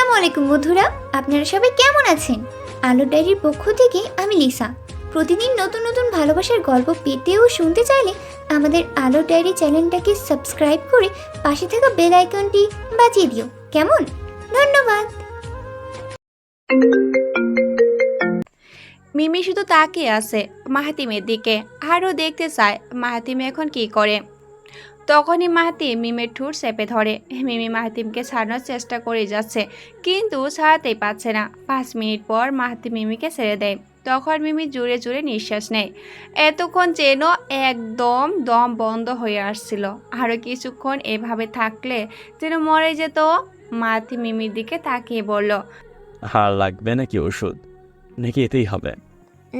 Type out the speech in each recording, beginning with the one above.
আসসালামু আলাইকুম বন্ধুরা, আপনারা সবাই কেমন আছেন? আলোর ডায়েরির পক্ষ থেকে আমি লিসা। প্রতিদিন নতুন নতুন ভালোবাসার গল্প পেতে ও শুনতে চাইলে আমাদের আলোর ডায়েরি চ্যানেলটাকে সাবস্ক্রাইব করে পাশে থাকা বেল আইকনটি বাজিয়ে দিও, কেমন? ধন্যবাদ। মিমি শুধু তাকিয়ে আছে মাহাতিমের দিকে, আরও দেখতে চায় মাহাতিম এখন কি করে। তখনই মাহাতিম মিমের ঠোঁট চেপে ধরে। মিমি মাহাতিমকে ছাড়ানোর চেষ্টা করে যাচ্ছে, কিন্তু ছাড়াতেই পারছে না। 5 মিনিট পর মাহাতিম মিমিকে ছেড়ে দেয়। তখন মিমি জোরে জোরে নিঃশ্বাস নেয়। এতক্ষণ যেন একদম দম বন্ধ হয়ে আসছিল। আরও কিছুক্ষণ এভাবে থাকলে যেন মরে যেত। মাহাতিম মিমির দিকে তাকিয়ে বলল, আর লাগবে নাকি ওষুধ, নাকি এতেই হবে?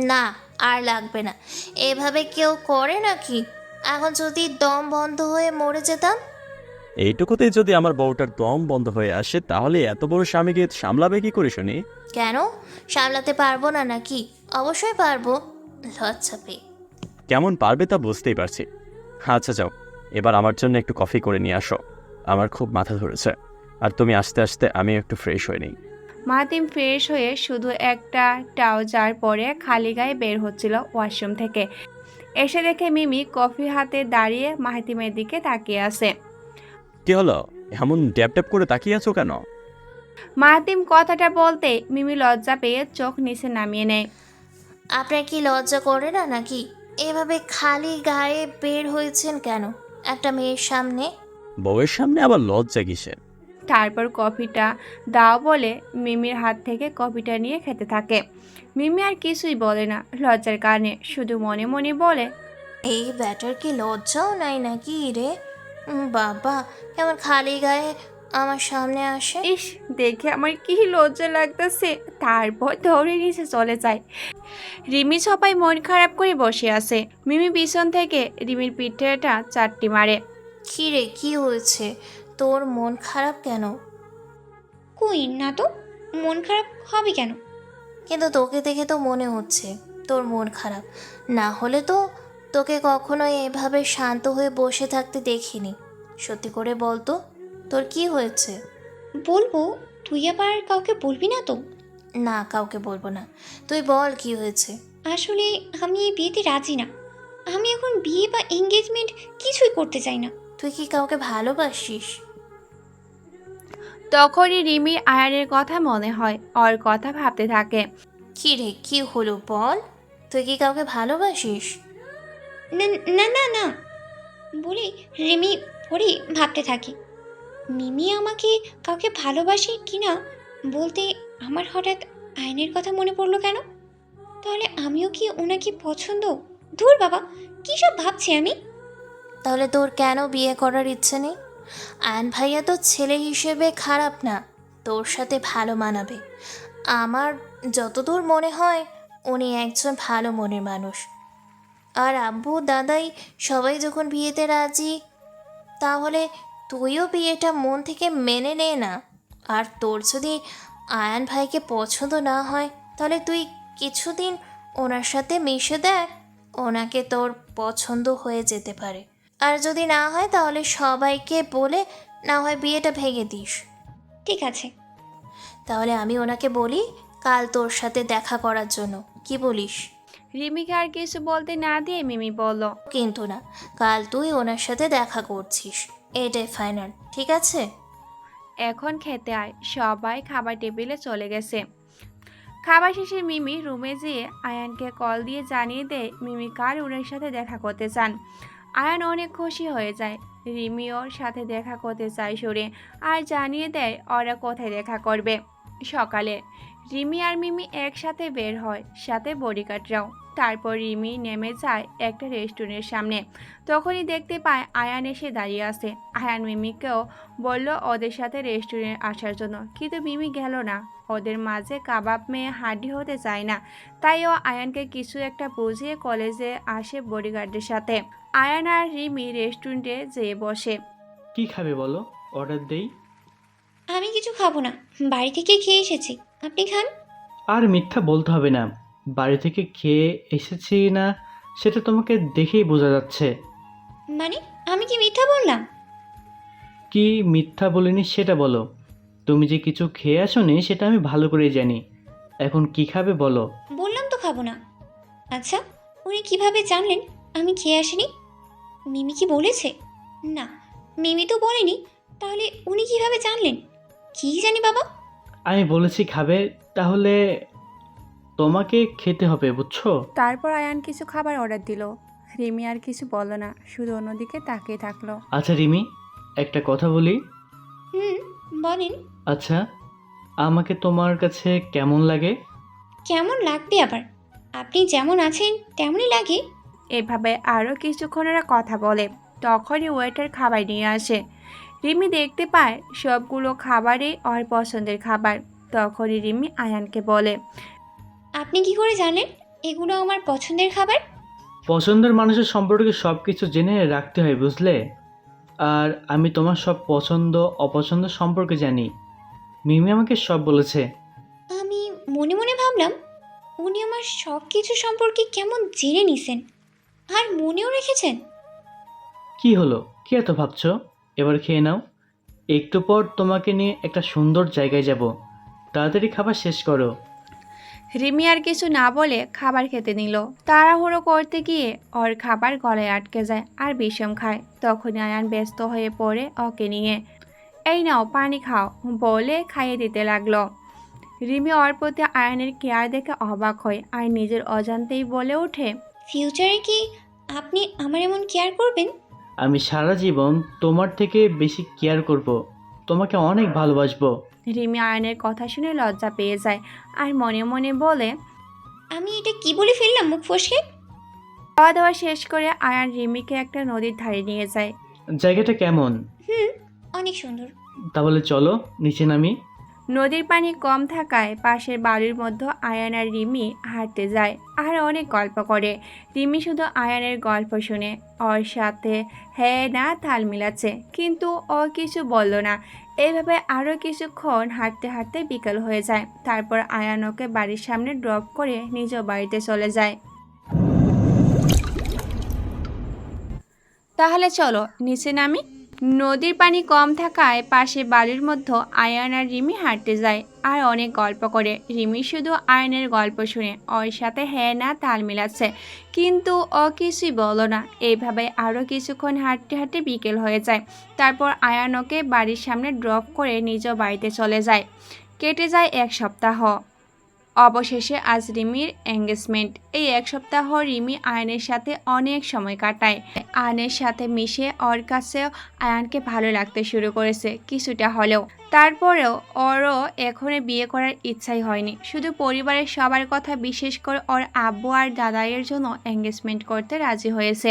না, আর লাগবে না। এভাবে কেউ করে নাকি? এখন যদি দম বন্ধ হয়ে মরে যেতাম? এইটুকুতেই যদি আমার বউটার দম বন্ধ হয়ে আসে, তাহলে এত বড় স্বামীকে সামলাবে কি করে শুনি? কেন সামলাতে পারবো না নাকি? অবশ্যই পারবো, লজ্জা পেয়ে। কেমন পারবে তা বুঝতেই পারছি। আচ্ছা যাও, এবার আমার জন্য একটু কফি করে নিয়ে আসো। আমার খুব মাথা ধরেছে। আর তুমি আসতে আসতে আমি একটু ফ্রেশ হয়ে নিই। মাহাতিম ফ্রেশ হয়ে শুধু একটা ট্রাউজার পরে খালি গায়ে বের হচ্ছিল ওয়াশরুম থেকে। এসে দেখে মিমি কফি হাতে দাঁড়িয়ে মাহাতিমের দিকে তাকিয়ে আছে। কি হলো, এমন ড্যাপ ড্যাপ করে তাকিয়ে আছো কেন? মাহাতিম কথাটা বলতে মিমি লজ্জা পেয়ে চোখ নিচে নামিয়ে নেয়। আপনার কি লজ্জা করে না নাকি? এভাবে খালি গায়ে বের হয়েছেন কেন একটা মেয়ের সামনে? বউয়ের সামনে আবার লজ্জা কিসের? তারপর কফিটা দাও বলে মিমির হাত থেকে কফিটা নিয়ে খেতে থাকে। মিমি আর কিছুই বলে না লজ্জার কারণে, শুধু মনে মনে বলে, এই ব্যাটার কি লজ্জাও নাই নাকি রে? বাবা, কেমন খালি গায়ে আমার সামনে আসে। ইস, দেখে আমার কি লজ্জা লাগতেছে। তারপর দৌড়ে নিচে চলে যায়। রিমি সবাই মন খারাপ করে বসে আছে। মিমি পিছন থেকে রিমির পিঠেটা চারটি মারে। কি রে, কি হয়েছে? তোর মন খারাপ কেন? কই না তো, মন খারাপ হবে কেন? কিন্তু তোকে দেখে তো মনে হচ্ছে তোর মন খারাপ। না হলে তো তোকে কখনো এভাবে শান্ত হয়ে বসে থাকতে দেখিনি। সত্যি করে বল তো, তোর কি হয়েছে? বলবো, তুই আবার কাউকে বলবি না তো? না, কাউকে বলবো না। তুই বল কি হয়েছে। আসলে আমি এই বিয়েতে রাজি না। আমি এখন বিয়ে বা এঙ্গেজমেন্ট কিছুই করতে চাই না। তুই কি কাউকে ভালোবাসিস? তখনই রিমির আয়ানের কথা মনে হয়, ওর কথা ভাবতে থাকে। কি রে, কি হলো বল? তুই কি কাউকে ভালোবাসিস? না না না না বলে রিমি পরে ভাবতে থাকি, মিমি আমাকে কাউকে ভালোবাসে কি না বলতে আমার হঠাৎ আয়নের কথা মনে পড়লো কেন? তাহলে আমিও কি ওনাকে পছন্দ? ধুর বাবা, কী সব ভাবছি আমি। তাহলে তোর কেন বিয়ে করার ইচ্ছে নেই? আয়ন ভাইয়া তো ছেলে হিসেবে খারাপ না, তোর সাথে ভালো মানাবে। আমার যতদূর মনে হয় উনি একজন ভালো মনের মানুষ। আর আব্বু দাদাই সবাই যখন বিয়েতে রাজি, তাহলে তুইও বিয়েটা মন থেকে মেনে নে না। আর তোর যদি আয়ান ভাইকে পছন্দ না হয়, তাহলে তুই কিছুদিন ওনার সাথে মিশে দেখ, ওনাকে তোর পছন্দ হয়ে যেতে পারে। আর যদি না হয় তাহলে সবাইকে বলে না হয় বিয়েটা ভেঙে দিস। ঠিক আছে। তাহলে আমি ওনাকে বলি কাল তোর সাথে দেখা করার জন্য, কি বলিস? রিমিকে আর কিছু বলতে না দিয়ে মিমি বলল, কিন্তু না, কাল তুই ওনার সাথে দেখা করছিস, এটাই ফাইনাল, ঠিক আছে? এখন খেতে আয়। সবাই খাবার টেবিলে চলে গেছে। খাবার শেষে মিমি রুমে যেয়ে আয়ানকে কল দিয়ে জানিয়ে দেয় মিমি কাল ওনার সাথে দেখা করতে চান। আয়ান অনেক খুশি হয়ে যায়। রিমি ওর সাথে দেখা করতে চায় শুনে আর জানিয়ে দেয় ওরা কোথায় দেখা করবে। সকালে রিমি আর মিমি একসাথে বের হয়, সাথে বডিগার্ডরাও। তারপর রিমি নেমে যায় একটা রেস্টুরেন্টের সামনে। তখনই দেখতে পায় আয়ান এসে দাঁড়িয়ে আছে। আয়ান মিমিকেও বলল ওদের সাথে রেস্টুরেন্টে আসার জন্য, কিন্তু মিমি গেল না। ওদের মাঝে কাবাব মেয়ে হাড্ডি হতে চায় না, তাই ও আয়ানকে কিছু একটা বুঝিয়ে কলেজে আসে বডিগার্ডের সাথে। আয়ান আর রিমি রেস্টুরেন্টে যেয়ে বসে। কি খাবে বলো, অর্ডার দেই? আমি কিছু খাবো না, বাড়ি থেকে খেয়ে এসেছি। আপনি খান। আর মিথ্যা বলতে হবে না, বাড়ি থেকে খেয়ে এসেছি না সেটা তোমাকে দেখেই বোঝা যাচ্ছে। মানে আমি কি মিথ্যা বললাম? কি মিথ্যা বলিনি সেটা বলো। তুমি যে কিছু খেয়ে আসোনি সেটা আমি ভালো করেই জানি। এখন কি খাবে বলো? বললাম তো খাবো না। আচ্ছা, উনি কিভাবে জানলেন আমি খেয়ে আসিনি? মিমি কি বলেছে? না, মিমি তো বলেনি। তাহলে উনি কিভাবে জানলেন? কি জানি বাবা। আমি বলেছি খাবে, তাহলে তোমাকে খেতে হবে, বুঝছো? তারপর আয়ান কিছু খাবার অর্ডার দিল। রিমি আর কিছু বলল না, শুধু অন্যদিকে তাকিয়ে থাকলো। আচ্ছা রিমি, একটা কথা বলি। হুম, বলেন। আচ্ছা, আমাকে তোমার কাছে কেমন লাগে? কেমন লাগবে আবার? আপনি যেমন আছেন তেমনই লাগে। এভাবে আরও কিছুক্ষণ ওরা কথা বলে। তখনই ওয়েটার খাবার নিয়ে আসে। রিমি দেখতে পায় সবগুলো খাবারই ওর পছন্দের খাবার। তখনই রিমি আয়ানকে বলে, আপনি কি করে জানলেন এগুলো আমার পছন্দের খাবার? পছন্দের মানুষের সম্পর্কে সব কিছু জেনে রাখতে হয়, বুঝলে? আর আমি তোমার সব পছন্দ অপছন্দ সম্পর্কে জানি। মিমি আমাকে সব বলেছে। আমি মনে মনে ভাবলাম, উনি আমার সব কিছু সম্পর্কে কেমন জেনে নিছেন আর মনেও রেখেছেন। কি হলো, কি এত ভাবছো? এবার খেয়ে নাও। একটু পর তোমাকে নিয়ে একটা সুন্দর জায়গায় যাব। তাড়াতাড়ি খাবার শেষ করো। রিমি আর কিছু না বলে খাবার খেতে নিল। তাড়াহুড়ো করতে গিয়ে ওর খাবার গলায় আটকে যায় আর বিষম খায়। তখনই আয়ান ব্যস্ত হয়ে পড়ে ওকে নিয়ে। এই নাও পানি খাও বলে খাইয়ে দিতে লাগলো। রিমি ওর প্রতি আয়ানের কেয়ার দেখে অবাক হয় আর নিজের অজান্তেই বলে ওঠে, ফিউচারে কি আপনি আমার এমন কেয়ার করবেন? আমি সারা জীবন তোমার থেকে বেশি কেয়ার করব। তোমাকে অনেক ভালোবাসবো। রিমি আয়ানের কথা শুনে লজ্জা পেয়ে যায় আর মনে মনে বলে, আমি এটা কি বলে ফেললাম মুখ ফসকে? খাওয়া দাওয়া শেষ করে আয়ান রিমিকে একটা নদীর ধারে নিয়ে যায়। জায়গাটা কেমন? হুম, অনেক সুন্দর। তাহলে চলো নিচে নামি। নদীর পানি কম থাকায় পাশের বাড়ির মধ্যে আয়ান আর রিমি হাঁটতে যায় আর অনেক গল্প করে। রিমি শুধু আয়ানের গল্প শুনে, ওর সাথে হ্যাঁ না তাল মিলাচ্ছে, কিন্তু ও কিছু বলল না। এইভাবে আরও কিছুক্ষণ হাঁটতে হাঁটতে বিকেল হয়ে যায়। তারপর আয়ান ওকে বাড়ির সামনে ড্রপ করে নিজ বাড়িতে চলে যায়। তাহলে চলো নিচে নামি। নদীর পানি কম থাকায় পাশে বাড়ির মধ্যে আয়ান আর রিমি হাঁটতে যায় আর অনেক গল্প করে। রিমি শুধু আয়ানের গল্প শুনে, ওর সাথে হ্যাঁ না তাল মিলাচ্ছে, কিন্তু ও কিছুই বলো না। এইভাবে আরও কিছুক্ষণ হাঁটতে হাঁটতে বিকেল হয়ে যায়। তারপর আয়ান ওকে বাড়ির সামনে ড্রপ করে নিজ বাড়িতে চলে যায়। কেটে যায় এক সপ্তাহ। অবশেষে আজ রিমির এঙ্গেজমেন্ট। এই এক সপ্তাহ রিমি আয়নের সাথে অনেক সময় কাটায়। আয়নের সাথে মিশে ওর কাছেও আয়ানকে ভালো লাগতে শুরু করেছে কিছুটা হলেও। তারপরেও ওরও এখনো বিয়ে করার ইচ্ছাই হয়নি। শুধু পরিবারের সবার কথা, বিশেষ করে ওর আব্বু আর দাদাইয়ের জন্য এঙ্গেজমেন্ট করতে রাজি হয়েছে।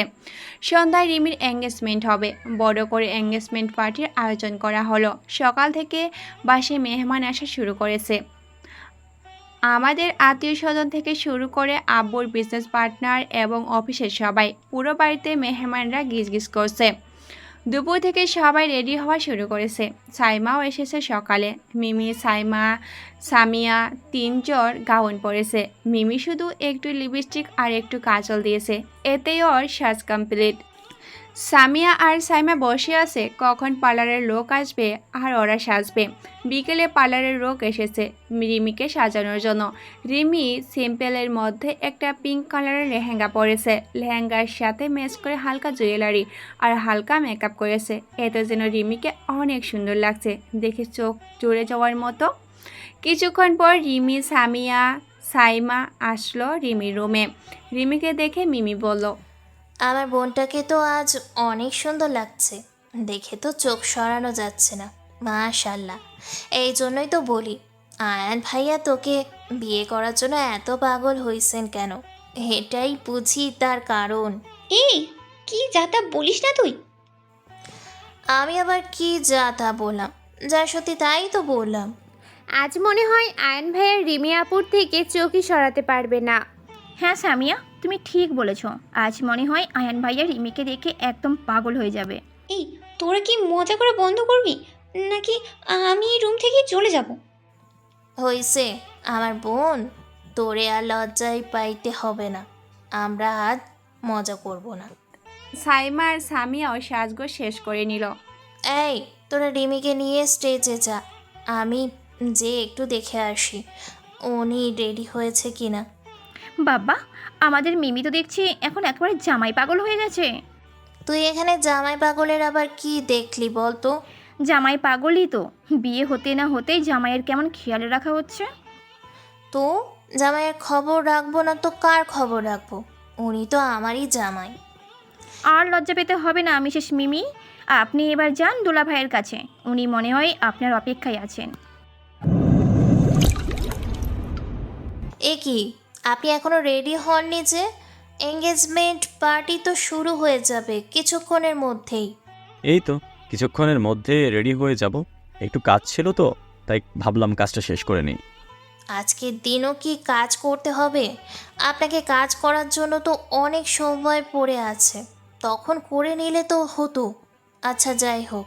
সন্ধ্যায় রিমির এঙ্গেজমেন্ট হবে। বড় করে এঙ্গেজমেন্ট পার্টির আয়োজন করা হলো। সকাল থেকে বাসায় মেহমান আসা শুরু করেছে। আমাদের আত্মীয় স্বজন থেকে শুরু করে আব্বুর বিজনেস পার্টনার এবং অফিসের সবাই, পুরো বাড়িতে মেহমানরা গিজগিজ করছে। দুপুর থেকে সবাই রেডি হওয়া শুরু করেছে। সাইমাও এসেছে সকালে। মিমি, সাইমা, সামিয়া তিনজন গাউন পরেছে। মিমি শুধু একটু লিপস্টিক আর একটু কাজল দিয়েছে, এতেই ওর সাজ কমপ্লিট। সামিয়া আর সাইমা বসে আছে কখন পার্লারের লোক আসবে আর ওরা সাজবে। বিকেলে পার্লারের লোক এসেছে রিমিকে সাজানোর জন্য। রিমি সিম্পলের মধ্যে একটা পিঙ্ক কালারের লেহেঙ্গা পরেছে। লেহেঙ্গার সাথে ম্যাচ করে হালকা জুয়েলারি আর হালকা মেকআপ করেছে। এতে যেন রিমিকে অনেক সুন্দর লাগছে, দেখে চোখ জুড়ে যাওয়ার মতো। কিছুক্ষণ পর রিমি, সামিয়া, সাইমা আসলো রিমির রুমে। রিমিকে দেখে মিমি বলল, আমার বোনটাকে তো আজ অনেক সুন্দর লাগছে, দেখে তো চোখ সরানো যাচ্ছে না। মাশাল্লাহ, এই জন্যই তো বলি আয়ান ভাইয়া তোকে বিয়ে করার জন্য এত পাগল হইছেন কেন। এটাই বুঝি তার কারণ। এই, কি যা তা বলিস না তুই। আমি আবার কি যা তা বললাম? যা সত্যি তাই তো বললাম। আজ মনে হয় আয়ন ভাইয়ের রিমি আপুর থেকে চোখই সরাতে পারবে না। হ্যাঁ সামিয়া, তুমি ঠিক বলেছ। আজ মনে হয় আয়ান ভাইয়া রিমিকে দেখে একদম পাগল হয়ে যাবে। এই, তোরা কি মজা করে বন্ধ করবি, নাকি আমি এই রুম থেকে চলে যাব? হইছে আমার বোন, তোরে আর লজ্জায় পাইতে হবে না। আমরা আজ মজা করব না। সাইমা আর সামিয়াও সাজগোজ শেষ করে নিল। এই, তোরা রিমিকে নিয়ে স্টেজে যা। আমি যে একটু দেখে আসি উনি রেডি হয়েছে কিনা। বাবা, আমাদের মিমি তো দেখছি এখন একবারে জামাই পাগল হয়ে গেছে। তুই এখানে জামাই পাগলের আবার কি দেখলি বল তো? জামাই পাগলই তো, বিয়ে হতে না হতেই জামাইয়ের কেমন খেয়াল রাখা হচ্ছে। তো জামাইয়ের খবর রাখবো না তো কার খবর রাখবো? উনি তো আমারই জামাই। আর লজ্জা পেতে হবে না মিসেস মিমি, আপনি এবার যান দোলা ভাইয়ের কাছে, উনি মনে হয় আপনার অপেক্ষায় আছেন। এ কি, আপনি এখনো রেডি হননি যে? এঙ্গেজমেন্ট পার্টি তো শুরু হয়ে যাবে কিছুক্ষণের মধ্যেই। এই তো কিছুক্ষণের মধ্যে রেডি হয়ে যাব। একটু কাজ ছিল তো, তাই ভাবলাম কাজটা শেষ করে নিই। আজকের দিনও কি কাজ করতে হবে? আপনাকে কাজ করার জন্য তো অনেক সময় পড়ে আছে, তখন করে নিলে তো হতো। আচ্ছা যাই হোক,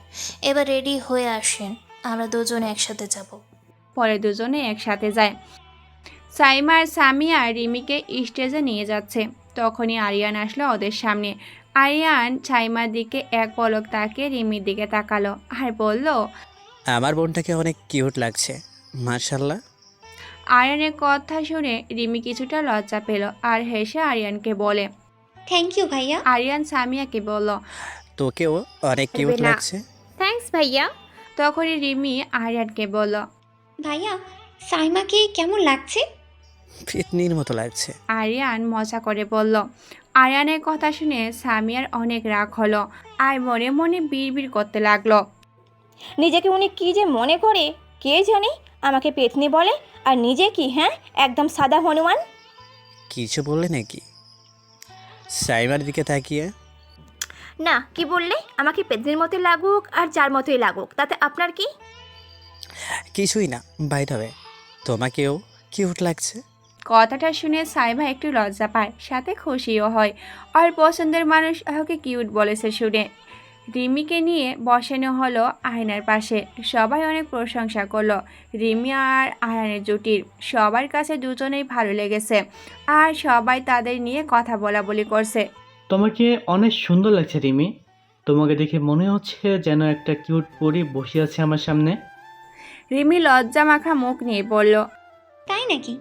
এবার রেডি হয়ে আসেন, আমরা দুজন একসাথে যাব। পরে দুজনে একসাথে যায়। সাইমা আর সামিয়া রিমিকে স্টেজে নিয়ে যাচ্ছে। তখনই আরিয়ান আসলো ওদের সামনে। আরিয়ান সাইমার দিকে এক পলক তাকিয়ে রিমির দিকে তাকালো আর বলল, আমার বোনটাকে অনেক কিউট লাগছে, মাশাল্লাহ। আরিয়ানের কথা শুনে রিমি কিছুটা লজ্জা পেল আর হেসে আরিয়ানকে বলে। থ্যাংক ইউ ভাইয়া। আরিয়ান সামিয়াকে বলল। তোকেও অনেক কিউট না। লাগছে। থ্যাঙ্কস ভাইয়া। তখনই রিমি আরিয়ানকে বলল। ভাইয়া, সাইমাকে কেমন লাগছে? ফিতনির মতো লাগছে। আরিয়ান মজা করে বলল। আরিয়ানের কথা শুনে সামিয়ার অনেক রাগ হলো আর মনে মনে বিড়বিড় করতে লাগলো। নিজেকে উনি কি যে মনে করে কে জানে, আমাকে পেতনি বলে আর নিজে কি, হ্যাঁ একদম সাদা হনুমান। কিছু বললে নাকি সাইমার দিকে তাকিয়ে? না, কি বললে? আমাকে পেতনির মতো লাগুক আর যার মতোই লাগুক, তাতে আপনার কি? কিছুই না, বাই দ্য ওয়ে তোমাকেও কিউট লাগছে। কথাটা শুনে সাইমা একটু লজ্জা পায়, সাথে খুশিও হয়। আর পছন্দের মানুষ ওকে কিউট বলেছে শুনে। রিমিকে নিয়ে বসানো হলো আয়নার পাশে। সবাই অনেক প্রশংসা করলো রিমি আর আয়ানের জুটির। সবার কাছে দুজনেই ভালো লেগেছে আর সবাই তাদের নিয়ে কথা বলাবলি করছে। তোমাকে অনেক সুন্দর লাগছে রিমি। তোমাকে দেখে মনে হচ্ছে যেন একটা কিউট পরী বসে আছে আমার সামনে। রিমি লজ্জা মাখা মুখ নিয়ে বলল। তাই নাকি?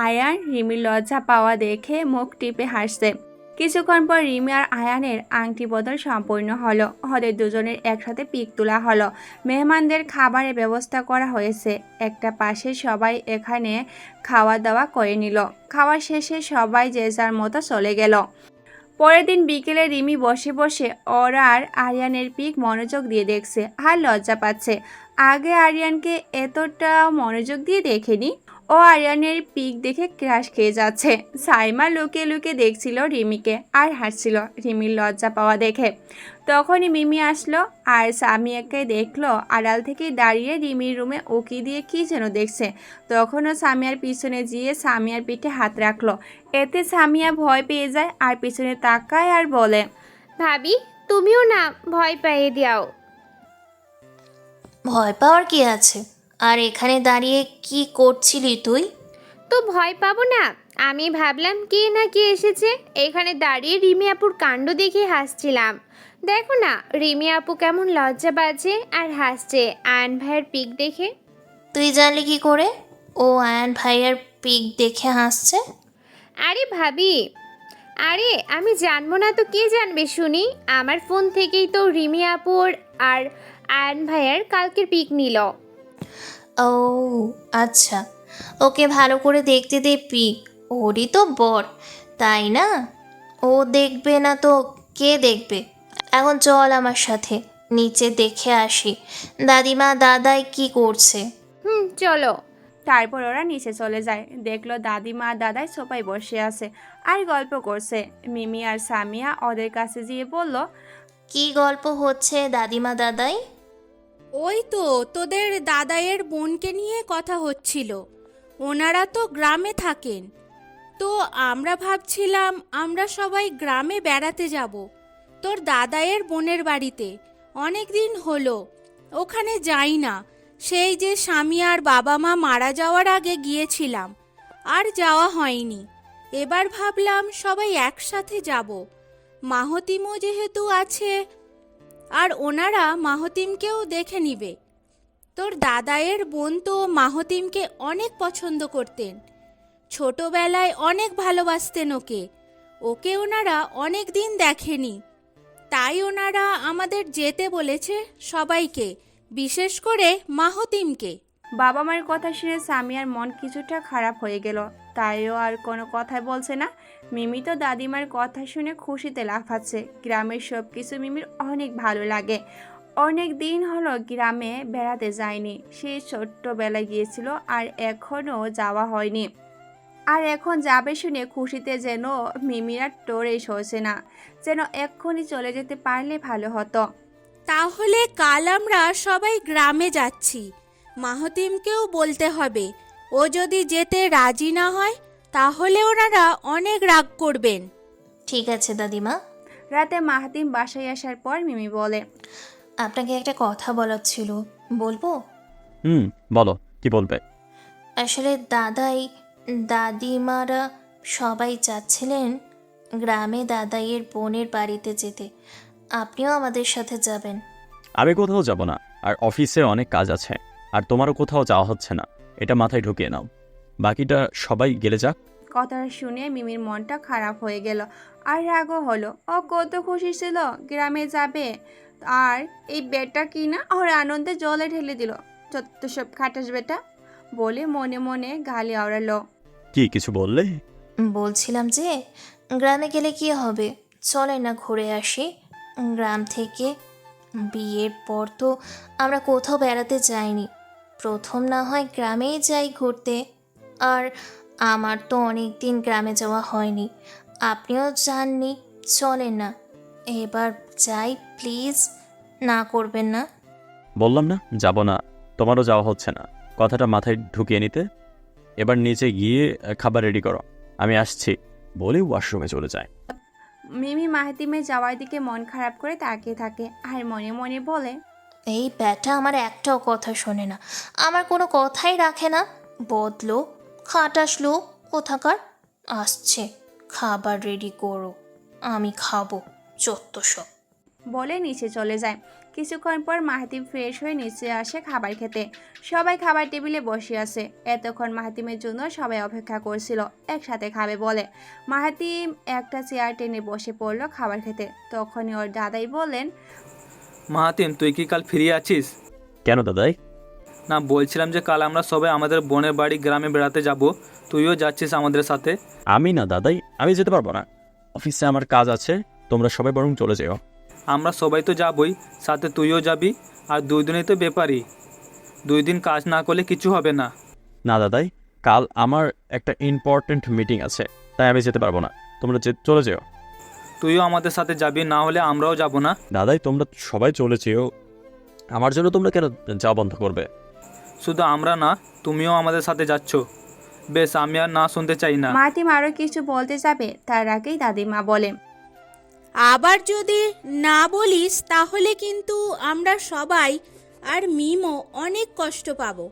আয়ান রিমির লজ্জা পাওয়া দেখে মুখ টিপে হাসছে। কিছুক্ষণ পর রিমি আর আয়ানের আংটি বদল সম্পূর্ণ হলো। ওদের দুজনের একসাথে পিক তোলা হলো। মেহমানদের খাবারের ব্যবস্থা করা হয়েছে একটা পাশে। সবাই এখানে খাওয়া দাওয়া করে নিল। খাওয়া শেষে সবাই যে যার মতো চলে গেল। পরের দিন বিকেলে রিমি বসে বসে ওর আর আরিয়ানের পিক মনোযোগ দিয়ে দেখছে আর লজ্জা পাচ্ছে। আগে আরিয়ানকে এতটা মনোযোগ দিয়ে দেখেনি। ও আরিয়ানের পিক দেখে ক্রাশ খেয়ে যাচ্ছে। সাইমা লুকিয়ে লুকিয়ে দেখছিল রিমিকে আর হাসছিল রিমির লজ্জা পাওয়া দেখে। তখনই মিমি আসলো আর সামিয়াকে দেখলো আড়াল থেকে দাঁড়িয়ে রিমির রুমে উকি দিয়ে কী যেন দেখছে। তখনও সামিয়ার পিছনে গিয়ে সামিয়ার পিঠে হাত রাখলো। এতে সামিয়া ভয় পেয়ে যায় আর পিছনে তাকায় আর বলে, ভাবি, তুমিও না ভয় পাইয়ে দাও। ভয় পাওয়ার কি আছে? আর এখানে দাঁড়িয়ে কি করছিলি তুই? তো ভয় পাবো না? আমি ভাবলাম কে না কে এসেছে, এখানে দাঁড়িয়ে রিমি আপুর কাণ্ড দেখে হাসছিলাম। দেখো না রিমি আপু কেমন লজ্জা পাচ্ছে আর হাসছে আয়ন ভাইয়ের পিক দেখে। তুই জানলি কি করে ও আয়ান ভাইয়ের পিক দেখে হাসছে? আরে ভাবি, আরে আমি জানবো না তো কে জানবে শুনি? আমার ফোন থেকেই তো রিমি আপুর আর আয়ন ভাইয়ের কালকের পিক নিল। ও আচ্ছা, ওকে ভালো করে দেখতে দে পিক, ওরই তো বর, তাই না? ও দেখবে না তো কে দেখবে? এখন চল আমার সাথে নিচে দেখে আসি দাদিমা দাদাই কি করছে। চলো। তারপর ওরা নিচে চলে যায়। দেখলো দাদিমা দাদাই সোফায় বসে আছে আর গল্প করছে। মিমি আর সামিয়া ওদের কাছে গিয়ে বলল, কি গল্প হচ্ছে দাদিমা দাদাই? ওই তো তোদের দাদাইয়ের বোনকে নিয়ে কথা হচ্ছিল। ওনারা তো গ্রামে থাকেন, তো আমরা ভাবছিলাম আমরা সবাই গ্রামে বেড়াতে যাব তোর দাদাইয়ের বোনের বাড়িতে। অনেক দিন হলো ওখানে যাই না, সেই যে স্বামীয়ার বাবা মা মারা যাওয়ার আগে গিয়েছিলাম, আর যাওয়া হয়নি। এবার ভাবলাম সবাই একসাথে যাব। মাহতিমও যেহেতু আছে আর ওনারা মাহতিমকেও দেখে নিবে, তোর দাদায়ের বোন তো মাহতিমকে অনেক পছন্দ করতেন, ছোটবেলায় অনেক ভালোবাসতেন ওকে। ওকে ওনারা অনেক দিন দেখেনি, তাই ওনারা আমাদের যেতে বলেছে সবাইকে, বিশেষ করে মাহতিমকে। বাবা মায়ের কথা শুনে সামিয়ার মন কিছুটা খারাপ হয়ে গেল, তাইও আর কোনো কথাই বলছে না। মিমি তো দাদিমার কথা শুনে খুশিতে লাফাচ্ছে। গ্রামের সব কিছু মিমির অনেক ভালো লাগে। অনেক দিন হলো গ্রামে বেড়াতে যায়নি, সেই ছোট্টবেলায় গিয়েছিল আর এখনও যাওয়া হয়নি। আর এখন যাবে শুনে খুশিতে যেন মিমির আর টোরে সইছে না, যেন এক্ষুনি চলে যেতে পারলে ভালো হতো। তাহলে কাল আমরা সবাই গ্রামে যাচ্ছি, মাহতিমকেও বলতে হবে। ও যদি যেতে রাজি না হয় তাহলে ওনারা অনেক রাগ করবেন। ঠিক আছে দাদিমা। রাতে মাহাতিম বাসায় আসার পর মিমি বলে, আপনাকে একটা কথা বলার ছিল, বলবো? বলো, কি বলবে? আসলে দাদিমারা সবাই চাচ্ছিলেন গ্রামে দাদাইয়ের বোনের বাড়িতে যেতে। আপনিও আমাদের সাথে যাবেন। আমি কোথাও যাব না, আর অফিসে অনেক কাজ আছে, আর তোমারও কোথাও যাওয়া হচ্ছে না, এটা মাথায় ঢুকিয়ে নাও। বাকিটা সবাই গেলে যাক। কথাটা শুনে মিমির মনটা খারাপ হয়ে গেল আর রাগও হলো। ও কত খুশি ছিল গ্রামে যাবে, আর এই বেটা কি না ওর আনন্দে জলে ঢেলে দিল। যত সব খাটাস বেটা বলে মনে মনে গালি আওড়ালো। কি কিছু বললে? বলছিলাম যে গ্রামে গেলে কি হবে, চলে না ঘুরে আসি। গ্রাম থেকে বিয়ের পর তো আমরা কোথাও বেড়াতে যাইনি, প্রথম না হয় গ্রামেই যাই ঘুরতে। আর আমার তো অনেক দিন গ্রামে যাওয়া হয়নি, আপনিও যাননি, চলেন না এবার যাই প্লিজ, না করবেন না? বললাম না যাব না, তোমারও যাওয়া হচ্ছে না, কথাটা মাথায় ঢুকিয়ে নিতে। এবার নিচে গিয়ে খাবার রেডি করো, আমি আসছি বলে ওয়াশরুমে চলে যায়। মিমি মাহাতিমের যাওয়ার দিকে মন খারাপ করে তাকিয়ে থাকে আর মনে মনে বলে, এই ব্যাটা আমার একটাও কথা শোনে না, আমার কোনো কথাই রাখে না, বদলো খাটাস লোক কোথাকার। আসছে, খাবার রেডি করো, আমি খাবো, চত্বসব। বলে নিচে চলে যায়। কিছুক্ষণ পর মাহাতিম ফ্রেশ হয়ে নিচে আসে খাবার খেতে। সবাই খাবার টেবিলে বসে আছে। এতক্ষণ মাহাতিমের জন্য সবাই অপেক্ষা করছিল একসাথে খাবে বলে। মাহাতিম একটা চেয়ার টেনে বসে পড়লো খাবার খেতে। তখনই ওর দাদাই বললেন, মাহাতিম, তুই কি কাল ফিরে আছিস? কেন দাদাই? না, বলছিলাম যে কাল আমরা সবাই আমাদের বোনের বাড়ি গ্রামে বেড়াতে যাব, তুইও যাচ্ছিস আমাদের সাথে? আমি না দাদাই, আমি যেতে পারবো না, অফিসে আমার কাজ আছে, তোমরা সবাই বরং চলে যেও। আমরা সবাই তো যাবই, সাথে তুইও যাবি, আর 2 দিনই তো ব্যাপারই, 2 দিন কাজ না করলে কিছু হবে না। না দাদাই, কাল আমার একটা ইম্পর্ট্যান্ট মিটিং আছে, তাই আমি যেতে পারবো না, তোমরা চলে যেও। তুইও আমাদের সাথে যাবি, না হলে আমরাও যাব না। দাদাই, তোমরা সবাই চলে যেও, আমার জন্য তোমরা কেন যাওয়া বন্ধ করবে? শুধু আমরা না, তুমিও আমাদের সাথে যাচ্ছ। বেশ, আমি আর না শুনতে চাই না। মাহাতিম আরও কিছু বলতে যাবে তার আগেই দাদিমা বলে, আবার যদি না বলিস তাহলে কিন্তু আমরা সবাই আর মিমও অনেক কষ্ট পাবো।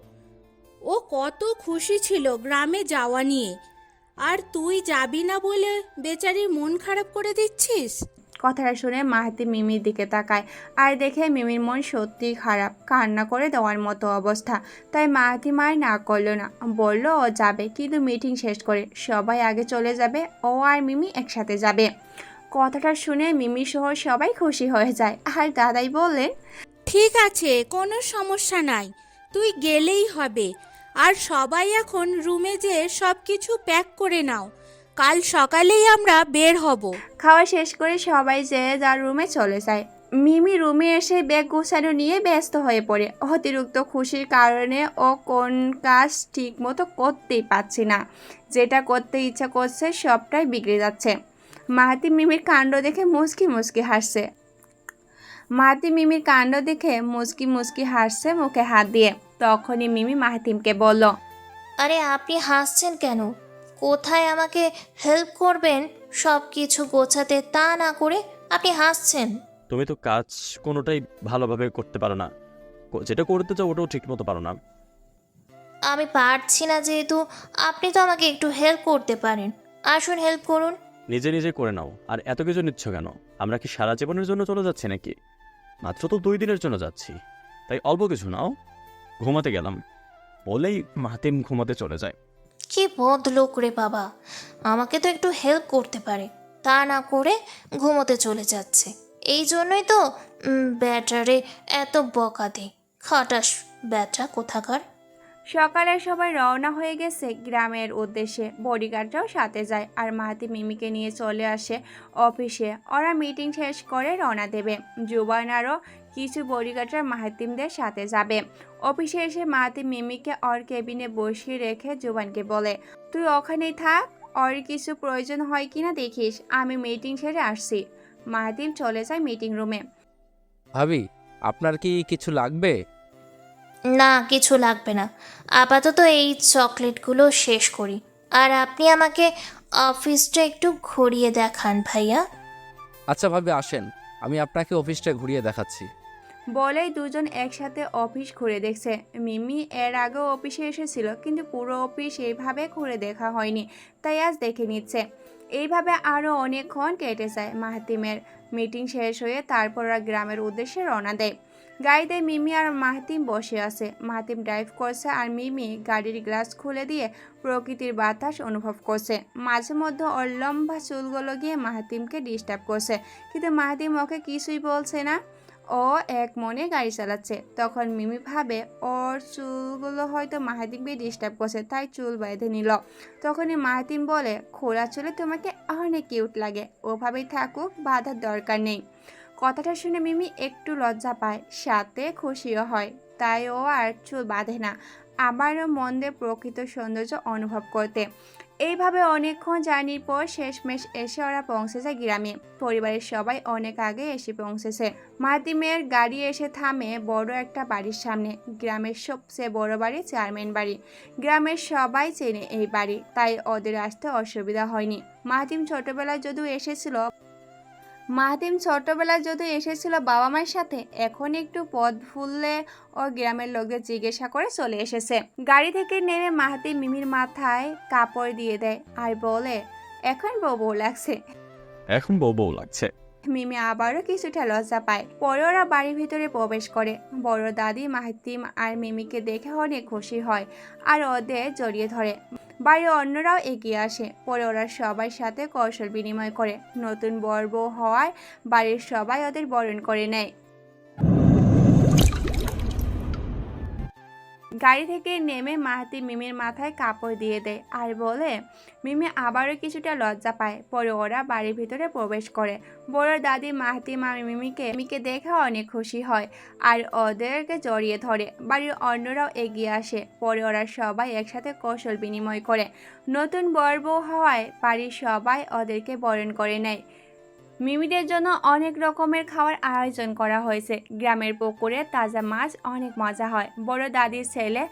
ও কত খুশি ছিল গ্রামে যাওয়া নিয়ে, আর তুই যাবি না বলে বেচারির মন খারাপ করে দিচ্ছিস। কথাটা শুনে মাহাতিম মিমির দিকে তাকায় আর দেখে মিমির মন সত্যিই খারাপ, কান্না করে দেওয়ার মতো অবস্থা। তাই মাহাতিম আর না করলো না, বলল ও যাবে, কিন্তু মিটিং শেষ করে সবাই আগে চলে যাবে, ও আর মিমি একসাথে যাবে। কথাটা শুনে মিমি সহ সবাই খুশি হয়ে যায়। আর দাদাই বললেন, ঠিক আছে, কোনো সমস্যা নাই, তুই গেলেই হবে। আর সবাই এখন রুমে যেয়ে সব কিছু প্যাক করে নাও, কাল সকালেই আমরা বের হব। খাওয়া শেষ করে সবাই যেয়ে যার রুমে চলে যায়। মিমি রুমে এসে ব্যাগ গোছানো নিয়ে ব্যস্ত হয়ে পড়ে। অতিরিক্ত খুশির কারণে ও কোন কাজ ঠিক মতো করতেই পারছে না, যেটা করতে ইচ্ছা করছে সবটাই বিগড়ে যাচ্ছে। মাহাতিম মিমির কাণ্ড দেখে মুচকি মুচকি হাসছে মুখে হাত দিয়ে। তখনই মিমি মাহাতিমকে বলল, আরে আপনি হাসছেন কেন? কোথায় আমাকে হেল্প করবেন সব কিছু গোছাতে, তা না করে আপনি হাসছেন? তুমি তো কাজ কোনোটাই ভালোভাবে করতে পারো না, যেটা করতে চাও ওটাও ঠিক মতো পারো না। আমি পারছি না যেহেতু আপনি তো আমাকে একটু হেল্প করতে পারেন, আসুন হেল্প করুন। নিজে নিজে করে নাও, আর এত কিছু নিচ্ছ কেন? আমরা কি সারা জীবনের জন্য চলে যাচ্ছি নাকি? মাত্র তো 2 দিনের জন্য যাচ্ছি, তাই অল্প কিছু নাও। ঘুমাতে গেলাম বলেই মাহাতিম ঘুমাতে চলে যায়। কি বদলোক রে বাবা, আমাকে তো একটু হেল্প করতে পারে, তা না করে ঘুমোতে চলে যাচ্ছে। এই জন্যই তো ব্যাটারে এত বকা দে। খাটাস ব্যাটা কোথাকার। সকালে সবাই রওনা হয়ে গেছে গ্রামের উদ্দেশ্যে। বডিগার্ডরাও সাথে যায় আর মাহাতি মিমিকে নিয়ে চলে আসে অফিসে। ওরা মিটিং শেষ করে রওনা দেবে। জুবান আরও কিছু বডিগার্ডরা মাহাতিমদের সাথে যাবে। অফিসে এসে মাহাতি মিমিকে ওর কেবিনে বসিয়ে রেখে জুবানকে বলে, তুই ওখানেই থাক, ওর কিছু প্রয়োজন হয় কিনা দেখিস, আমি মিটিং সেরে আসছি। মাহাতিম চলে যায় মিটিং রুমে। ভাবি, আপনার কি কিছু লাগবে? না, কিছু লাগবে না, আপাতত এই চকলেটগুলো শেষ করি। আর আপনি আমাকে অফিসটা একটু ঘুরিয়ে দেখান ভাইয়া। আচ্ছা ভাবি, আসেন, আমি আপনাকে অফিসটা ঘুরিয়ে দেখাচ্ছি। বলেই দুজন একসাথে অফিস ঘুরে দেখছে। মিমি এর আগেও অফিসে এসেছিল, কিন্তু পুরো অফিস এইভাবে ঘুরে দেখা হয়নি, তাই আজ দেখে নিচ্ছে। এইভাবে আরও অনেকক্ষণ কেটে যায়। মাহাতিমের মিটিং শেষ হয়ে তারপর ওরা গ্রামের উদ্দেশ্যে রওনা দেয়। গাড়িতে মিমি আর মাহাতিম বসে আছে। মাহাতিম ড্রাইভ করছে আর মিমি গাড়ির গ্লাস খুলে দিয়ে প্রকৃতির বাতাস অনুভব করছে। মাঝে মধ্যে ওর লম্বা চুলগুলো গিয়ে মাহাতিমকে ডিস্টার্ব করছে, কিন্তু মাহাতিম ওকে কিছুই বলছে না। ও এক মনে গাড়ি চালাচ্ছে। তখন মিমি ভাবে ওর চুলগুলো হয়তো মাহাতিমকে ডিস্টার্ব করছে, তাই চুল বেঁধে নিল। তখনই মাহাতিম বলে, খোলা চুলে তোমাকে অনেক কিউট লাগে, ওভাবেই থাকুক, বাধার দরকার নেই। কথাটা শুনে মিমি একটু লজ্জা পায়, সাথে খুশিও হয়। তাই ও আর চুল বাঁধে না, আবারও মন দিয়ে প্রকৃত সৌন্দর্য অনুভব করতে। এইভাবে অনেকক্ষণ জার্নির পর শেষমেশ এসে ওরা পৌঁছে যায় গ্রামে। পরিবারের সবাই অনেক আগে এসে পৌঁছেছে। মাহাতিমের গাড়ি এসে থামে বড় একটা বাড়ির সামনে। গ্রামের সবচেয়ে বড় বাড়ি চেয়ারম্যান বাড়ি। গ্রামের সবাই চেনে এই বাড়ি, তাই ওদের আসতে অসুবিধা হয়নি। মাহাতিম ছোটবেলায় যদিও এসেছিল বাবা মায়ের সাথে, এখন একটু পথ ভুললে ও গ্রামের লোকদের জিজ্ঞাসা করে চলে এসেছে। গাড়ি থেকে নেমে মাহাতিম মিমির মাথায় কাপড় দিয়ে দেয় আর বলে, এখন বউ লাগছে। এখন বউ বউ লাগছে। মিমি আবারও কিছুটা লজ্জা পায়। পরে ওরা বাড়ির ভিতরে প্রবেশ করে। বড় দাদি মাহাতিম আর মিমিকে দেখে অনেক খুশি হয় আর ওদের জড়িয়ে ধরে। বাড়ির অন্যরাও এগিয়ে আসে। পরে ওরা সবার সাথে কৌশল বিনিময় করে। নতুন বর বউ হওয়ায় বাড়ির সবাই ওদের বরণ করে নেয়। গাড়ি থেকে নেমে মাহাতি মিমির মাথায় কাপড় দিয়ে দেয় আর বলে, মিমি আবারও কিছুটা লজ্জা পায়। পরে ওরা বাড়ির ভিতরে প্রবেশ করে। বড় দাদি মাহাতিম আর মিমিকে দেখে অনেক খুশি হয় আর ওদেরকে জড়িয়ে ধরে। বাড়ির অন্যরাও এগিয়ে আসে। পরে ওরা সবাই একসাথে কৌশল বিনিময় করে। নতুন বর বউ হওয়ায় বাড়ির সবাই ওদেরকে বরণ করে নেয়। মিমিদের জন্য অনেক রকমের খাওয়ার আয়োজন করা হয়েছে। গ্রামের পুকুরে তাজা মাছ অনেক মজা হয়। বড় দাদির ছেলে